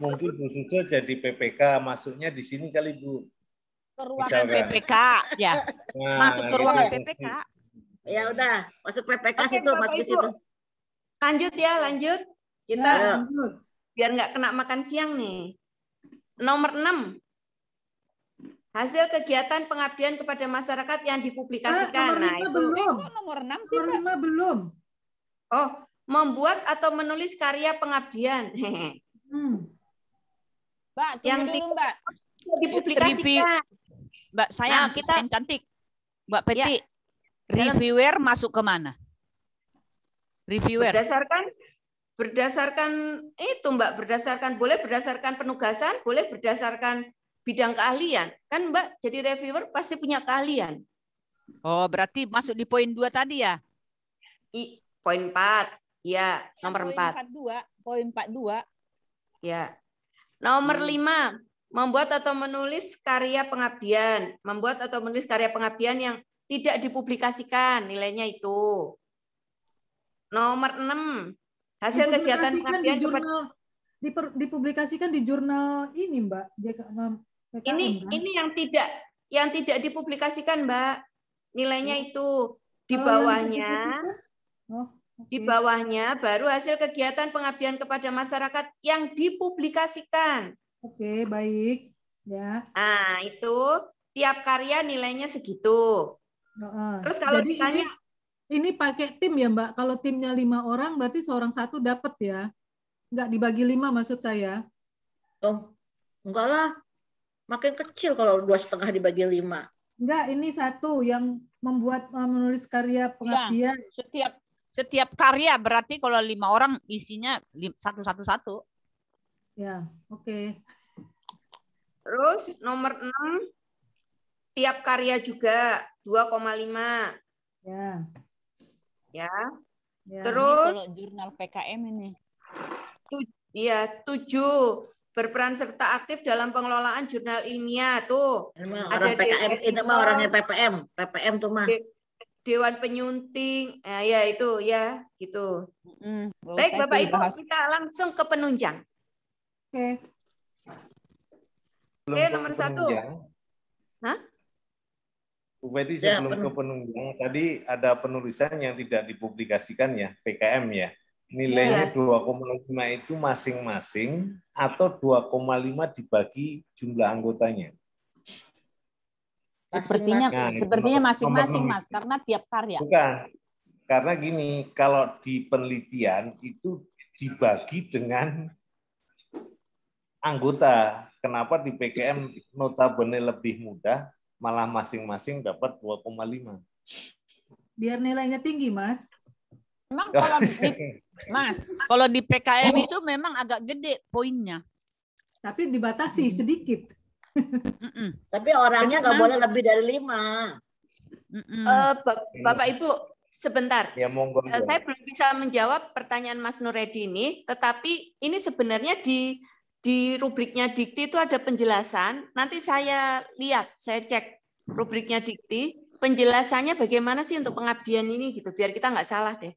Mungkin Bu Susa jadi PPK masuknya di sini kali Bu. Ke ruangan PPK ya. Masuk ke ruangan PPK. Ya udah, masuk PPK situ, masuk ke situ. Lanjut. Kita biar nggak kena makan siang nih. Nomor 6. hasil kegiatan pengabdian kepada masyarakat yang dipublikasikan. Nah, itu belum. Nomor 6 sih, nomor 5 belum. Oh, membuat atau menulis karya pengabdian. Mbak, tunggu dulu, Mbak. Dipublikasikan. Mbak, sayang, sayang cantik. Mbak Peti, reviewer masuk ke mana? Reviewer. Berdasarkan itu, Mbak, boleh berdasarkan penugasan, boleh berdasarkan bidang keahlian. Kan Mbak jadi reviewer pasti punya keahlian. Oh, berarti masuk di poin 2 tadi ya? Poin 4. Ya, nomor 4. Poin 42. Ya. Nomor 5, membuat atau menulis karya pengabdian. Membuat atau menulis karya pengabdian yang tidak dipublikasikan, nilainya itu. Nomor 6, hasil kegiatan pengabdian dipublikasikan di jurnal ini, Mbak. Ini yang tidak dipublikasikan, Mbak. Nilainya itu di bawahnya. Di bawahnya baru hasil kegiatan pengabdian kepada masyarakat yang dipublikasikan. Oke, baik. Ya. Nah, itu tiap karya nilainya segitu. Terus kalau jadi ditanya ini pakai tim ya, Mbak. Kalau timnya 5 orang berarti seorang satu dapat ya. Enggak dibagi 5 maksud saya. Oh, enggak lah. Makin kecil kalau 2,5 dibagi 5. Enggak, ini satu yang membuat menulis karya pengabdian. Ya, setiap karya berarti kalau 5 orang isinya satu. Ya, oke. Terus nomor 6 tiap karya juga 2,5. Ya. Ya. Ya. Terus kalau jurnal PKM ini. 7 berperan serta aktif dalam pengelolaan jurnal ilmiah tuh. Ada PKM, ini mah orangnya PPM tuh mah. Dewan Penyunting, ya itu ya gitu. Baik Bapak Ibu, kita langsung ke penunjang. Oke. Oke, nomor 1. Hah? Bu Betty, sebelum ke penunjang, tadi ada penulisan yang tidak dipublikasikan ya, PKM ya. Nilainya 2,5 itu masing-masing atau 2,5 dibagi jumlah anggotanya? Sepertinya masing-masing, Mas, karena tiap karya. Bukan. Karena gini, kalau di penelitian itu dibagi dengan anggota. Kenapa di PKM notabene lebih mudah, malah masing-masing dapat 2,5. Biar nilainya tinggi, Mas. Memang kalau di PKM itu memang agak gede poinnya. Tapi dibatasi sedikit. Tapi orangnya nggak boleh lebih dari 5. Bapak Ibu, sebentar. Ya, monggo. Saya belum bisa menjawab pertanyaan Mas Nuredi ini, tetapi ini sebenarnya di rubriknya dikti itu ada penjelasan. Nanti saya lihat, saya cek rubriknya dikti, penjelasannya bagaimana sih untuk pengabdian ini gitu, biar kita nggak salah deh.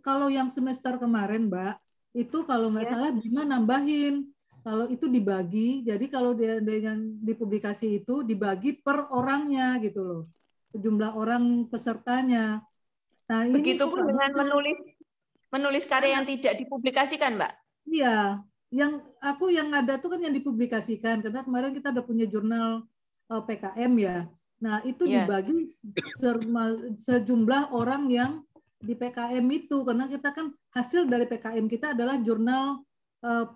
Kalau yang semester kemarin, Mbak, itu kalau nggak salah Bima nambahin. Kalau itu dibagi, jadi kalau dengan dipublikasi itu dibagi per orangnya gitu loh, jumlah orang pesertanya. Nah, begitupun dengan menulis karya yang tidak dipublikasikan, Mbak. Iya, yang ada tuh kan yang dipublikasikan, karena kemarin kita udah punya jurnal PKM ya. Nah, itu dibagi sejumlah orang yang di PKM itu, karena kita kan hasil dari PKM kita adalah jurnal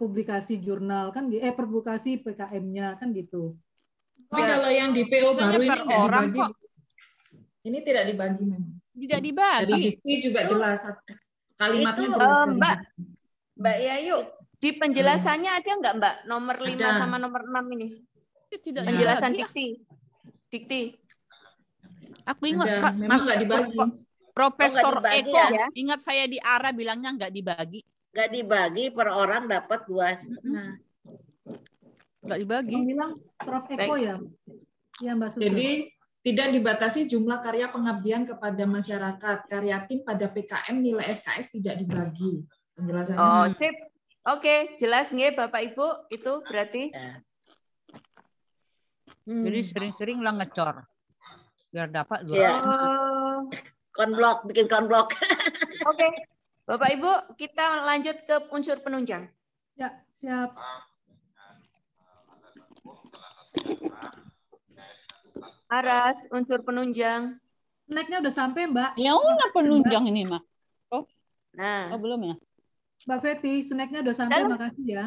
publikasi jurnal kan publikasi PKM-nya kan gitu. Tapi kalau yang di PO baru ini tidak dibagi. Ini tidak dibagi memang. Tidak dibagi. Dari dikti juga jelas kalimatnya jelas. Mbak Yayu, di penjelasannya ada nggak Mbak nomor 5 sama nomor 6 ini? Tidak penjelasan dikti. Aku ingat memang nggak dibagi. Profesor Eko ya? Ingat saya di ARA bilangnya nggak dibagi. Nggak dibagi, per orang dapat 2,5. Nggak dibagi. Yang bilang Prof Eko ya? Ya, Mbak Suci. Jadi tidak dibatasi jumlah karya pengabdian kepada masyarakat. Karya tim pada PKM nilai SKS tidak dibagi. Penjelasannya. Oh, sip. Oke, jelas nggih Bapak Ibu, itu berarti. Jadi sering-sering lah ngecor. Biar dapat 2. Konblok, bikin konblok. Oke. Bapak Ibu, kita lanjut ke unsur penunjang. Ya, siap. Aras, unsur penunjang. Snacknya udah sampai, Mbak. Ya udah penunjang ini mah. Oh, Nah, belum ya? Mbak Feti, snacknya udah sampai, makasih ya.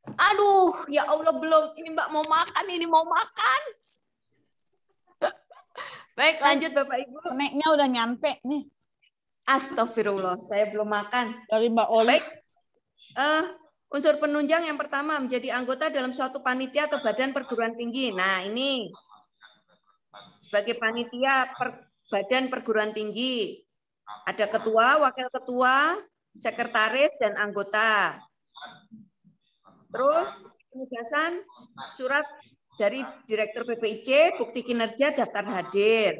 Aduh, ya Allah belum. Ini Mbak mau makan, ini mau makan. Baik, lanjut Bapak Ibu. Snacknya udah nyampe nih. Astagfirullah, saya belum makan. Dari Mbak Oli. Baik. Unsur penunjang yang pertama menjadi anggota dalam suatu panitia atau badan perguruan tinggi. Nah, ini sebagai panitia badan perguruan tinggi. Ada ketua, wakil ketua, sekretaris, dan anggota. Terus penugasan surat dari Direktur PPIC, bukti kinerja, daftar hadir,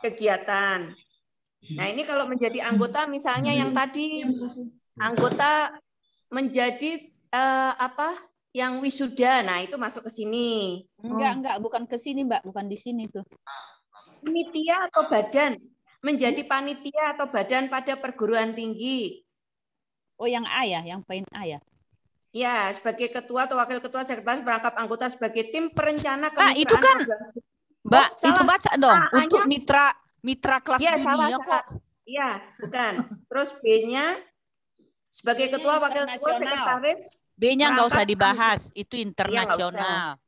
kegiatan. Nah, ini kalau menjadi anggota misalnya yang tadi anggota menjadi yang wisuda. Nah, itu masuk ke sini. Enggak, bukan ke sini, Mbak, bukan di sini tuh. Panitia atau badan, menjadi panitia atau badan pada perguruan tinggi. Oh, yang A ya, yang poin A ya. Ya, sebagai ketua atau wakil ketua, sekretaris, perangkap anggota sebagai tim perencana kemitraan. Itu kan, Mbak, itu baca dong. Untuk mitra kelas ya, dunia kok. Iya, bukan. Terus B-nya sebagai ketua, wakil ketua, sekretaris. B-nya nggak usah dibahas, itu internasional.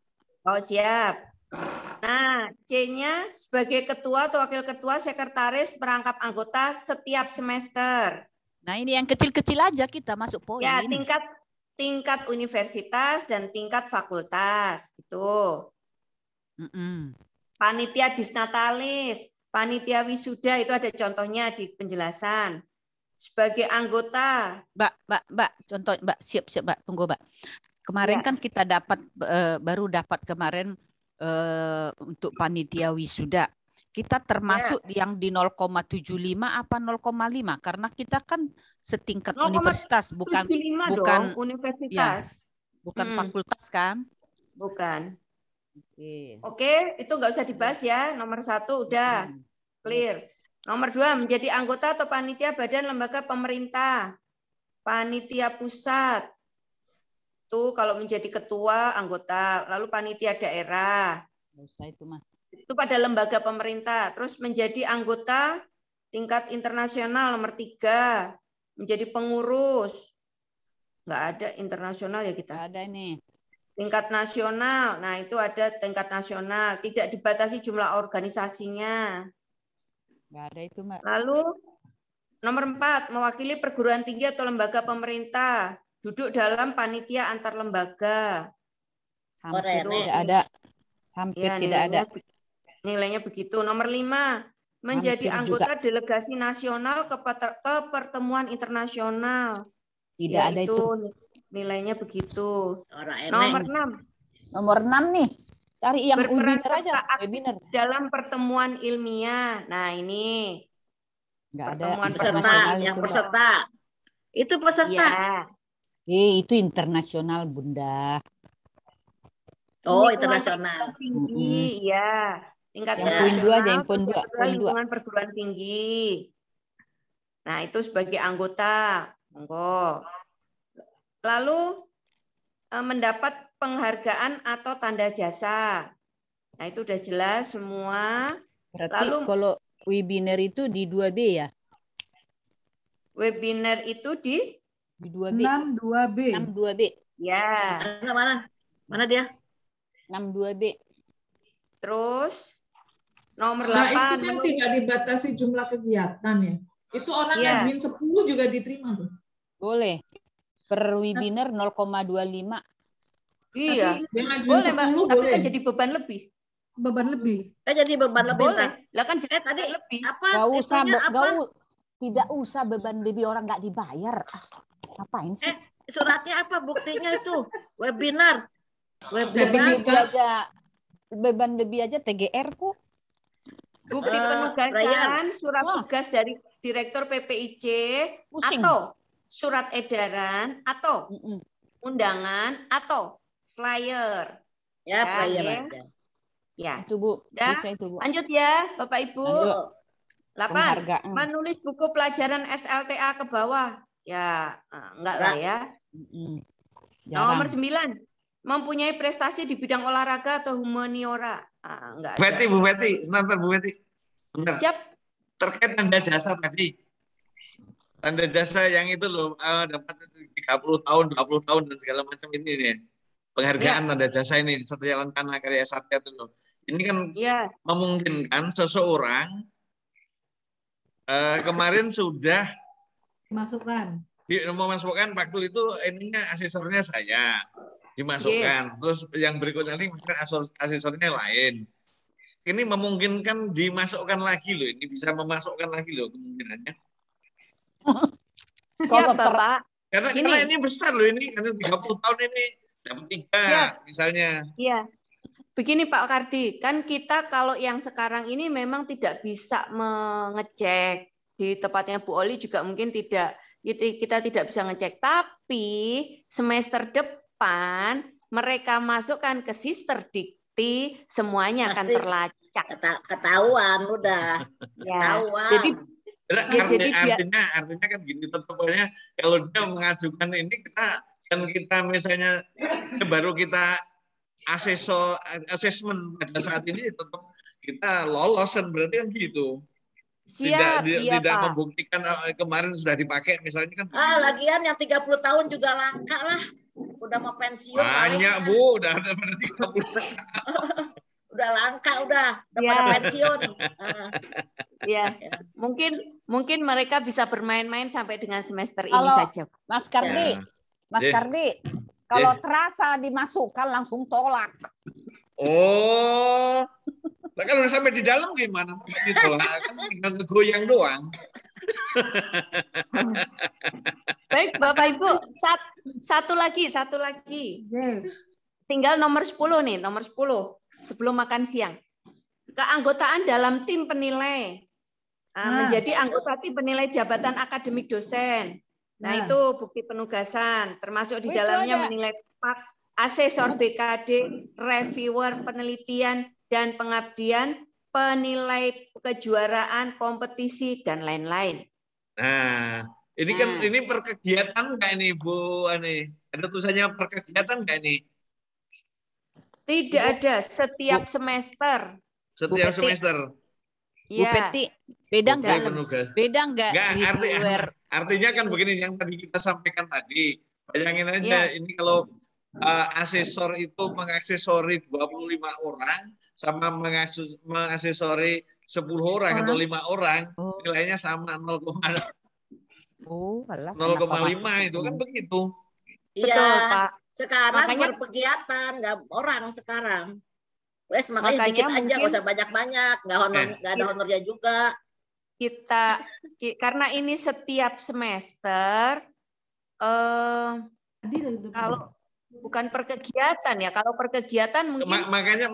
Oh, siap. Nah, C-nya sebagai ketua atau wakil ketua, sekretaris, perangkap anggota setiap semester. Nah, ini yang kecil-kecil aja kita masuk poin. Ya, tingkat universitas dan tingkat fakultas itu. Panitia disnatalis, panitia wisuda itu ada contohnya di penjelasan. Sebagai anggota, Mbak, contoh, Mbak, siap, Mbak, tunggu, Mbak. Kemarin kan kita baru dapat kemarin untuk panitia wisuda. Kita termasuk yang di 0,75 apa 0,5 karena kita kan setingkat universitas, bukan universitas. Ya, bukan fakultas kan? Bukan. Oke, itu nggak usah dibahas ya. Nomor 1 udah clear. Nomor 2, menjadi anggota atau panitia badan lembaga pemerintah. Panitia pusat. Tuh kalau menjadi ketua, anggota. Lalu panitia daerah. Itu mah. Itu pada lembaga pemerintah. Terus menjadi anggota tingkat internasional nomor 3. Menjadi pengurus. Nggak ada internasional ya kita. Nggak ada ini. Tingkat nasional. Nah itu ada tingkat nasional. Tidak dibatasi jumlah organisasinya. Nggak ada itu, Mbak. Lalu nomor 4, mewakili perguruan tinggi atau lembaga pemerintah. Duduk dalam panitia antar lembaga. Hampir tidak ada. Hampir tidak ada. Nilainya begitu. Nomor 5, menjadi anggota delegasi nasional ke pertemuan internasional. Tidak ada itu. Nilainya begitu. Nomor 6. Nomor 6 nih. Cari yang webinar aja. Webinar. Dalam pertemuan ilmiah. Nah ini. Nggak pertemuan ada. Peserta. Yang peserta. Itu peserta. Ya. Itu internasional, Bunda. Oh, internasional. Tinggi, ya. Tingkat yang poin 2 aja, yang poin 2. Lingkungan perguruan tinggi. Nah, itu sebagai anggota. Monggo. Lalu mendapat penghargaan atau tanda jasa. Nah, itu udah jelas semua. Berarti kalau webinar itu di 2B ya? Webinar itu di 2B. 62B. 62B. Ya. Mana dia? 62B. Terus nomor 8. Nah, itu kan tidak dibatasi jumlah kegiatan ya. Itu orang ngajuin 10 juga diterima tuh. Boleh. Per webinar 0,25. Iya. Boleh, Mbak. Tapi kan jadi beban lebih. Beban lebih. Jadi beban lebih. Boleh. Lah kan jadi tadi lebih. Apa? Tidak usah beban lebih, orang nggak dibayar. Ngapain sih? Suratnya apa? Buktinya itu webinar. Beban lebih aja TGR kok. Bukti penugasan, surat tugas dari Direktur PPIC atau surat edaran atau undangan atau flyer. Ya, flyer aja. Ya. Itu, Bu. Itu, Bu. Lanjut ya, Bapak Ibu. 8. Menulis buku pelajaran SLTA ke bawah. Ya, enggak lah ya. Nomor 9. mempunyai prestasi di bidang olahraga atau humaniora. Enggak ada. Bu Betty, bentar Bu Betty. Bentar. Siap. Terkait tanda jasa tadi. Tanda jasa yang itu loh, dapat 30 tahun, 20 tahun, dan segala macam ini nih. Penghargaan tanda jasa ini, Satya Lancana Karya Satya itu loh. Ini kan memungkinkan seseorang kemarin sudah memasukkan waktu itu ininya asesornya saya dimasukkan, terus yang berikutnya ini misalnya asesornya lain. Ini memungkinkan dimasukkan lagi loh, ini bisa memasukkan lagi loh kemungkinannya. Siap Bapak. Karena ini besar loh, ini kan 30 tahun ini dapat 3 misalnya. Iya. Begini Pak Kardi, kan kita kalau yang sekarang ini memang tidak bisa mengecek. Di tempatnya Bu Oli juga mungkin tidak, kita tidak bisa ngecek. Tapi semester depan mereka masukkan ke Sister Dikti, semuanya akan terlacak. Ketahuan udah. Ketahuan. Artinya kan gini, tetapnya kalau dia mengajukan ini kita misalnya baru kita asesmen pada saat ini tetap kita lolos kan, berarti kan gitu. Tidak Pak. Membuktikan kemarin sudah dipakai misalnya kan. Lagian yang 30 tahun juga langka lah. Udah mau pensiun. Banyak Bu, udah ada pada 30. Udah langka udah pada pensiun. Mungkin mereka bisa bermain-main sampai dengan semester ini saja. Mas Kardi, kalau terasa dimasukkan langsung tolak. Oh. Nah, kalau udah sampai di dalam gimana? Ditolak kan tinggal ngegoyang doang. Baik Bapak Ibu, satu lagi. Tinggal nomor 10 nih, nomor 10 sebelum makan siang. Keanggotaan dalam tim penilai. Menjadi anggota tim penilai jabatan akademik dosen. Nah, itu bukti penugasan, termasuk di dalamnya menilai asesor BKD, reviewer penelitian dan pengabdian, penilai kejuaraan, kompetisi, dan lain-lain. Nah, ini kan ini perkegiatan nggak ini Bu Ani? Ada tulisannya perkegiatan nggak ini? Tidak ada, setiap semester. Setiap semester. Bu Peti, beda nggak? Artinya kan begini, yang tadi kita sampaikan tadi. Bayangin aja, ini kalau asesor itu mengaksesori 25 orang sama mengaksesori 10 orang atau 5 orang, nilainya sama 0,5 itu kan begitu. Betul Pak. Sekarang berkegiatan nggak orang sekarang. Wes makanya dikit aja, nggak usah banyak-banyak, nggak ada honornya juga. Karena ini setiap semester, kalau bukan perkegiatan ya, kalau perkegiatan mungkin makanya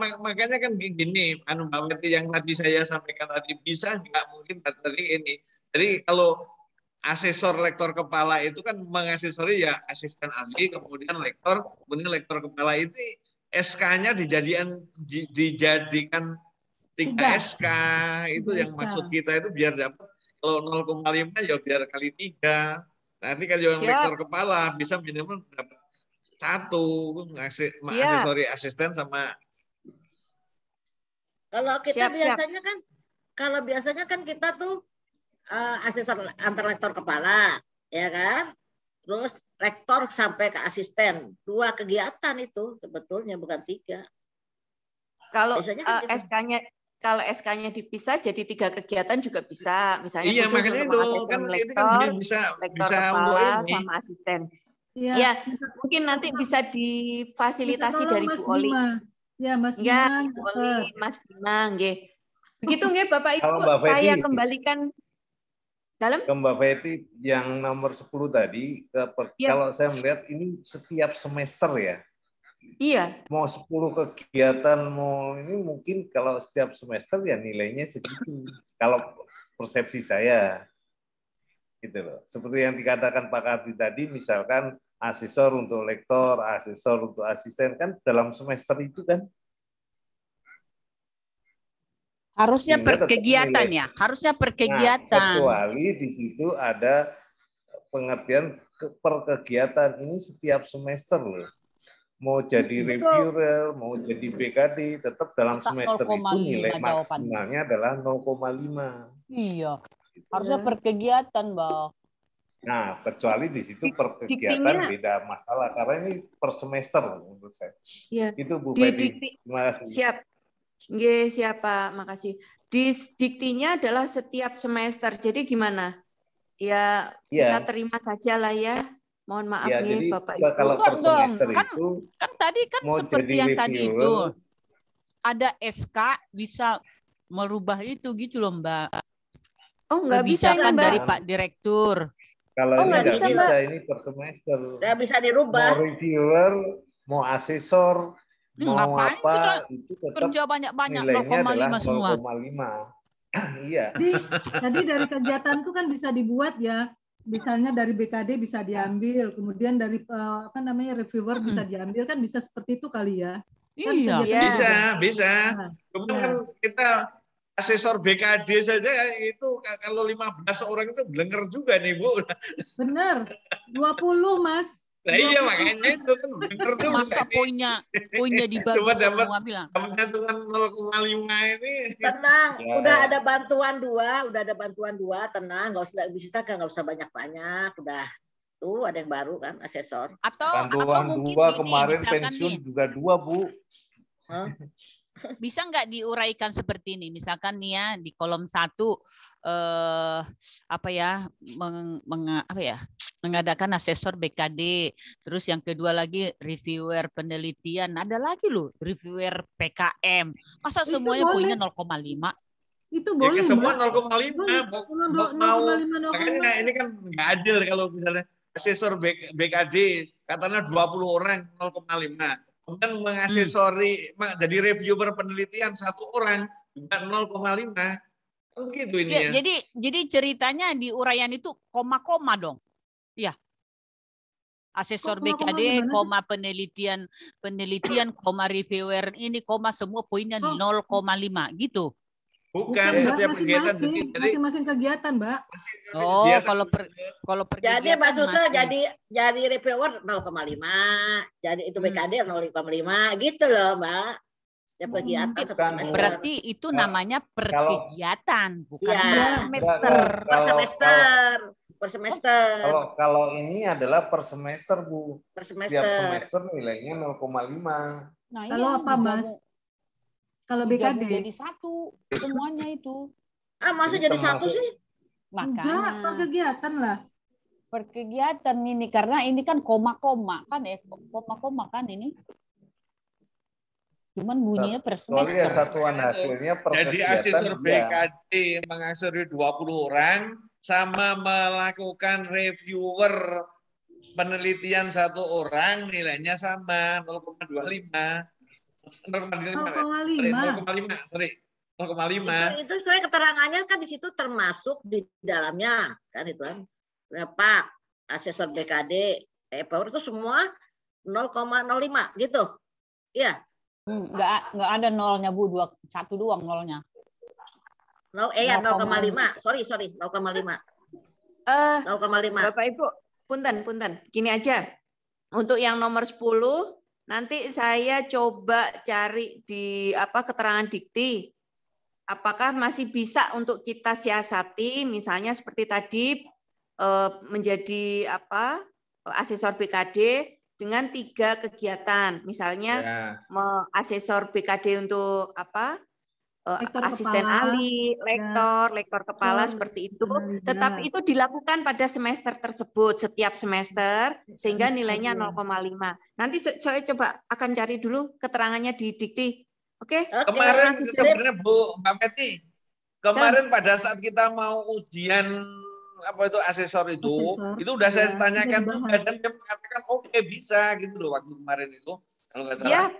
kan gini, Mbak Betty, yang tadi saya sampaikan tadi, bisa nggak mungkin tadi ini. Jadi kalau asesor lektor kepala itu kan mengasesori ya asisten ahli, kemudian lektor, kemudian lektor kepala itu SK-nya dijadikan 3 SK, itu yang maksud kita itu biar dapat, kalau 0,5 ya biar kali 3. Nanti kalau yang lektor kepala bisa minimal dapat 1 asesori asisten sama. Kalau kita biasanya kan kita tuh asesor antar lektor kepala, ya kan? Terus lektor sampai ke asisten, 2 kegiatan itu sebetulnya, bukan 3. Kalau SK-nya dipisah jadi 3 kegiatan juga bisa, misalnya makanya itu kan lektor, bisa kepala sama asisten. Ya, mungkin nanti bisa difasilitasi dari Bu Oli. Ya, Mas Bimang. Bu Oli, Mas Bimang, nggih. Begitu nggih Bapak Ibu, saya kembalikan ke Mbak Betty yang nomor 10 tadi, kalau saya melihat ini setiap semester ya. Iya. Mau 10 kegiatan, mau ini mungkin kalau setiap semester ya nilainya segitu. Kalau persepsi saya. Gitu loh. Seperti yang dikatakan Pak Kardi tadi, misalkan asesor untuk lektor, asesor untuk asisten, kan dalam semester itu kan harusnya perkegiatan ya, harusnya perkegiatan. Nah, kecuali di situ ada pengertian perkegiatan ini setiap semester loh. mau jadi reviewer, mau jadi BKD, tetap dalam semester itu nilai maksimalnya adalah 0,5. Iya, harusnya per kegiatan, Mbak. Nah, kecuali di situ per kegiatan beda masalah, karena ini per semester menurut saya. Ya. Itu Bu Fedi. Terima kasih. Siap. Nggih, siap Pak, makasih. Diktinya adalah setiap semester. Jadi gimana? Ya, kita terima saja lah ya. Mohon maaf ya, nih jadi Bapak Ibu. kalau per semester kan, itu kan tadi kan seperti yang tadi itu ada SK bisa merubah itu gitu loh Mbak. Oh nggak bisa ini Mbak. Dari Pak Direktur. Kalau ini nggak bisa, ini per semester. Nggak bisa dirubah. Mau reviewer, mau asesor, mau apa, itu tetap kerja banyak-banyak nilainya adalah 0,5 semua. 0,5. Iya. Jadi dari kegiatan itu kan bisa dibuat ya. Misalnya dari BKD bisa diambil, kemudian dari apa namanya reviewer bisa diambil, kan bisa seperti itu kali ya? Kan iya. Bisa. Cuma kan kita asesor BKD saja itu kalau 15 orang itu blenger juga nih Bu. Bener, 20 Mas. Nah iya makanya itu kan blenger juga. Masa poinnya dibagi semua bilang. Menentukan 0,5 ini. Tenang, udah ada bantuan dua, tenang, nggak usah banyak-banyak, udah. Tuh ada yang baru kan asesor. Atau bantuan dua kemarin pensiun juga 2 Bu. Bisa nggak diuraikan seperti ini? Misalkan nih ya di kolom 1 mengadakan asesor BKD, terus yang kedua lagi reviewer penelitian, ada lagi loh reviewer PKM. Masa itu semuanya poinnya 0,5? Itu boleh. Ya, semua 0,5. Makanya ini kan nggak adil kalau misalnya asesor BKD katanya 20 orang 0,5. Kemudian mengasesori jadi reviewer penelitian 1 orang juga 0,5. Begitu ini ya. Jadi ceritanya di uraian itu koma-koma dong. Ya. Asesor BKD, koma penelitian, koma reviewer ini, koma semua poinnya 0,5 gitu. Bukan setiap kegiatan jadi masing-masing kegiatan, Mbak. Oh, kalau jadi Mbak Susel jadi reviewer 0,5, jadi itu BKD 0,5 gitu loh, Mbak. Setiap kegiatan berarti itu namanya per kegiatan, bukan per semester. Kalau ini adalah per semester, Bu. Per semester. Setiap semester nilainya 0,5. Nah, kalau apa, Mas? Kalau BKD jadi 1 semuanya itu. Masa jadi 1 sih? Makanya enggak, per kegiatan lah. Per kegiatan ini karena ini kan koma-koma kan koma-koma kan ini. Cuman bunyinya per semester. Soalnya satuan hasilnya per jadi asesor BKD mengasesori 20 orang sama melakukan reviewer penelitian 1 orang nilainya sama 0,25. 0,5. Itu saya keterangannya kan di situ termasuk di dalamnya kan itu kan. Pak asesor BKD Power itu semua 0,05 gitu. Iya. Enggak ada nolnya Bu, 1 doang nolnya. 0,5. Sorry, 0,5. 0,5. Bapak Ibu, punten. Gini aja. Untuk yang nomor 10 nanti saya coba cari di keterangan dikti. Apakah masih bisa untuk kita siasati, misalnya seperti tadi menjadi asesor BKD dengan 3 kegiatan, misalnya asesor BKD untuk asisten ahli, lektor kepala seperti itu. Tetapi itu dilakukan pada semester tersebut, setiap semester, sehingga nilainya 0,5. Nanti saya coba akan cari dulu keterangannya di dikti. Oke? Kemarin sebenarnya Bu Mbak Peti, kemarin pada saat kita mau ujian asesor itu udah saya tanyakan juga dan dia mengatakan oke, bisa gitu loh waktu kemarin itu. Kalau nggak salah. Siap.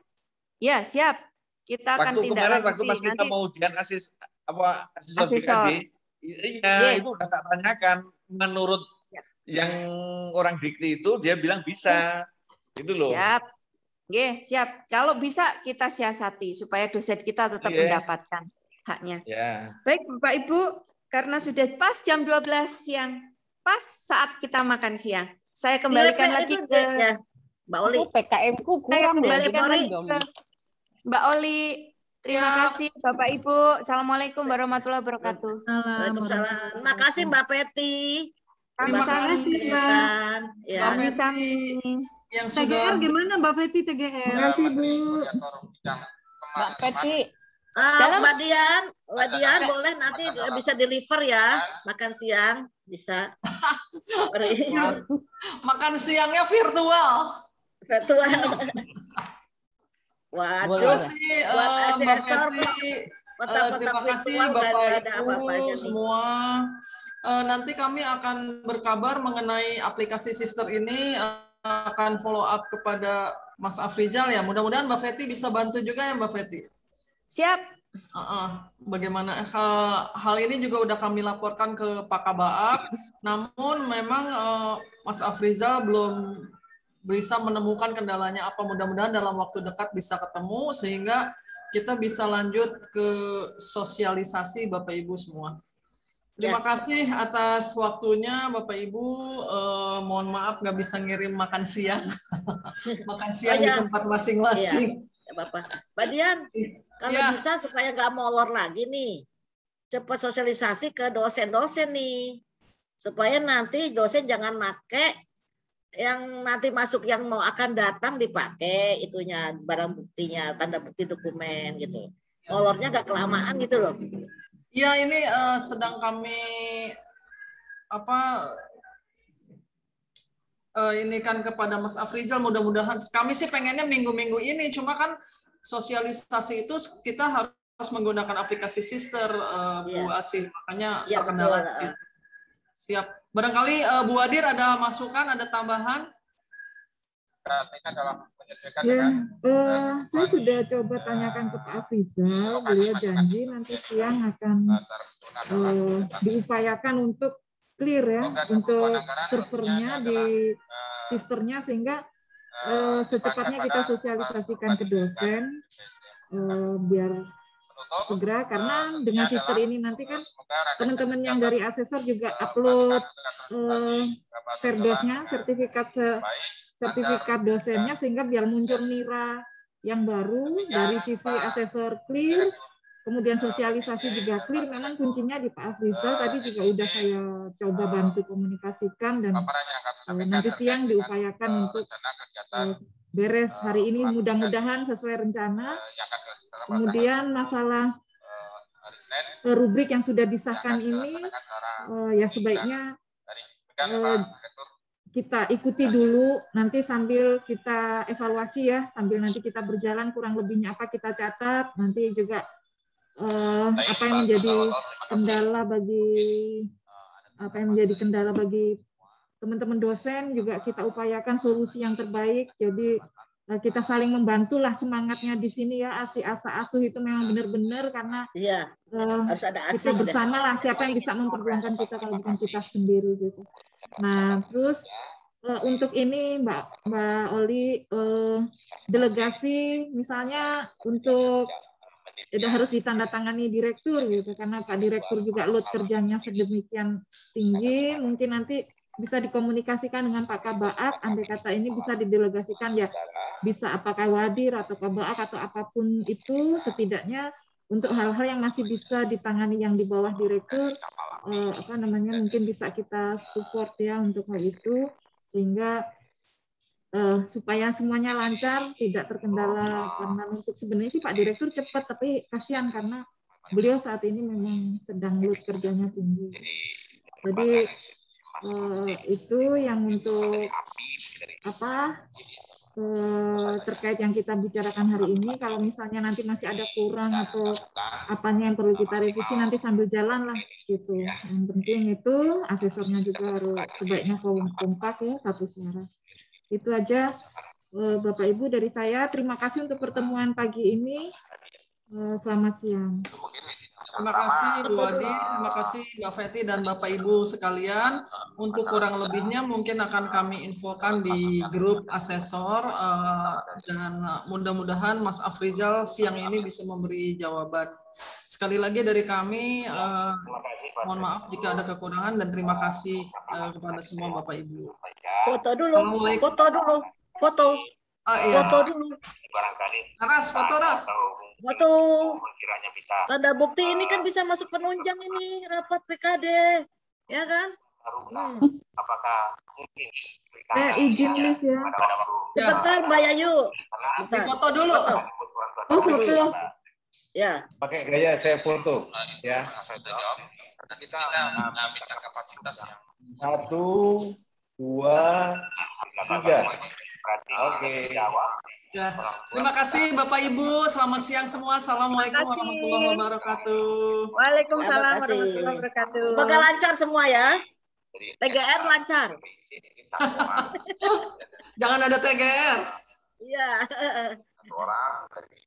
Ya, siap. Kita akan tindak lanjuti. Waktu pas kita mau ujian asesor BKD, itu udah tak tanyakan. Menurut yang orang dikti itu dia bilang bisa, gitu loh. Siap, siap. Kalau bisa kita siasati supaya dosen kita tetap mendapatkan haknya. Baik, Bapak Ibu, karena sudah pas jam 12 siang, pas saat kita makan siang, saya kembalikan lagi ke Mbak Oli. PKM-ku kurang loh. Mbak Oli. Terima kasih Bapak Ibu. Assalamualaikum warahmatullahi wabarakatuh. Waalaikumsalam. Terima kasih Mbak Peti. Terima kasih Mbak. Ya. Mbak Feti yang TGR sudah. Gimana Mbak Feti TGR? Terima kasih Bu. Mbak Peti. Mbak Dian boleh nanti bisa deliver ya makan siang bisa. Makan siangnya virtual. Waduh, terima kasih Mbak Feti. Terima kasih Bapak Ibu semua. Nanti kami akan berkabar mengenai aplikasi Sister ini, akan follow up kepada Mas Afrizal ya. Mudah-mudahan Mbak Feti bisa bantu juga ya Mbak Feti. Siap. Bagaimana hal ini juga udah kami laporkan ke Pak Kabaak, namun memang Mas Afrizal belum bisa menemukan kendalanya apa. Mudah-mudahan dalam waktu dekat bisa ketemu sehingga kita bisa lanjut ke sosialisasi Bapak Ibu semua. Terima kasih atas waktunya Bapak Ibu. Mohon maaf nggak bisa ngirim makan siang. Makan siang di tempat masing-masing. Ya, Bapak. Mbak Dian, kalau bisa supaya nggak molor lagi nih, cepat sosialisasi ke dosen-dosen nih, supaya nanti dosen jangan make yang nanti masuk yang mau akan datang dipakai itunya barang buktinya, tanda bukti dokumen gitu. Molornya nggak kelamaan gitu loh. Iya, ini sedang kami ini kan kepada Mas Afrizal, mudah-mudahan kami sih pengennya minggu-minggu ini, cuma kan sosialisasi itu kita harus menggunakan aplikasi Sister, Bu Asih, makanya terkendala di situ. Siap. Barangkali Bu Wadir ada masukan, ada tambahan? Saya sudah coba tanyakan ke Pak Afrizal, beliau janji nanti siang akan diupayakan untuk clear ya, untuk servernya di sisternya, sehingga secepatnya kita sosialisasikan ke dosen biar segera, karena dengan sister ini nanti kan teman-teman yang dari asesor juga upload serdosnya, sertifikat dosennya, sehingga biar muncul nira yang baru dari sisi asesor clear, kemudian sosialisasi juga clear. Memang kuncinya di Pak Afrizal, tadi juga udah saya coba bantu komunikasikan, dan nanti siang diupayakan untuk beres hari ini, mudah-mudahan sesuai rencana. Kemudian masalah rubrik yang sudah disahkan ini, ya sebaiknya kita ikuti dulu, nanti sambil kita evaluasi ya, sambil nanti kita berjalan kurang lebihnya apa kita catat, nanti juga apa yang menjadi kendala bagi teman-teman dosen juga kita upayakan solusi yang terbaik. Jadi kita saling membantu lah semangatnya di sini ya, asuh itu memang benar-benar, karena harus ada kita bersama lah, siapa yang bisa memperjuangkan kita kalau bukan kita sendiri gitu. Nah terus untuk ini Mbak Oli, delegasi misalnya untuk harus ditandatangani direktur gitu, karena Pak Direktur juga load kerjanya sedemikian tinggi, mungkin nanti bisa dikomunikasikan dengan Pak Kabaak, andai kata ini bisa didelegasikan ya, bisa apakah Wadir atau Kabaak atau apapun itu, setidaknya untuk hal-hal yang masih bisa ditangani yang di bawah direktur, mungkin bisa kita support ya untuk hal itu, sehingga supaya semuanya lancar, tidak terkendala. Karena untuk sebenarnya sih Pak Direktur cepat, tapi kasihan karena beliau saat ini memang sedang load kerjanya tinggi. Jadi itu yang untuk terkait yang kita bicarakan hari ini. Kalau misalnya nanti masih ada kurang atau apanya yang perlu kita revisi, nanti sambil jalan lah gitu. Yang penting itu asesornya juga harus sebaiknya kompak ya, satu suara. Itu aja Bapak Ibu dari saya. Terima kasih untuk pertemuan pagi ini. Selamat siang. Terima kasih Bu Adi, terima kasih Mbak Feti dan Bapak Ibu sekalian. Untuk kurang lebihnya mungkin akan kami infokan di grup asesor, dan mudah-mudahan Mas Afrizal siang ini bisa memberi jawaban. Sekali lagi dari kami, mohon maaf jika ada kekurangan dan terima kasih kepada semua Bapak Ibu. Foto dulu. Foto. Oh, iya. Foto dulu. Ras, foto Ras. Foto. Tanda bukti ini kan bisa masuk penunjang ini rapat PKD, ya kan? Apakah mungkin izin Miss ya. Sebentar Mbak Yayu. Foto dulu. Oh, foto. Ya. Pakai gaya saya foto. Ya. Karena kita minta kapasitas yang 1, 2, 3. Oke. Ya. Terima kasih Bapak Ibu. Selamat siang semua. Assalamualaikum warahmatullahi wabarakatuh. Waalaikumsalam warahmatullahi wabarakatuh. Semoga lancar semua ya. TGR lancar. Jangan ada TGR. Iya. orang dari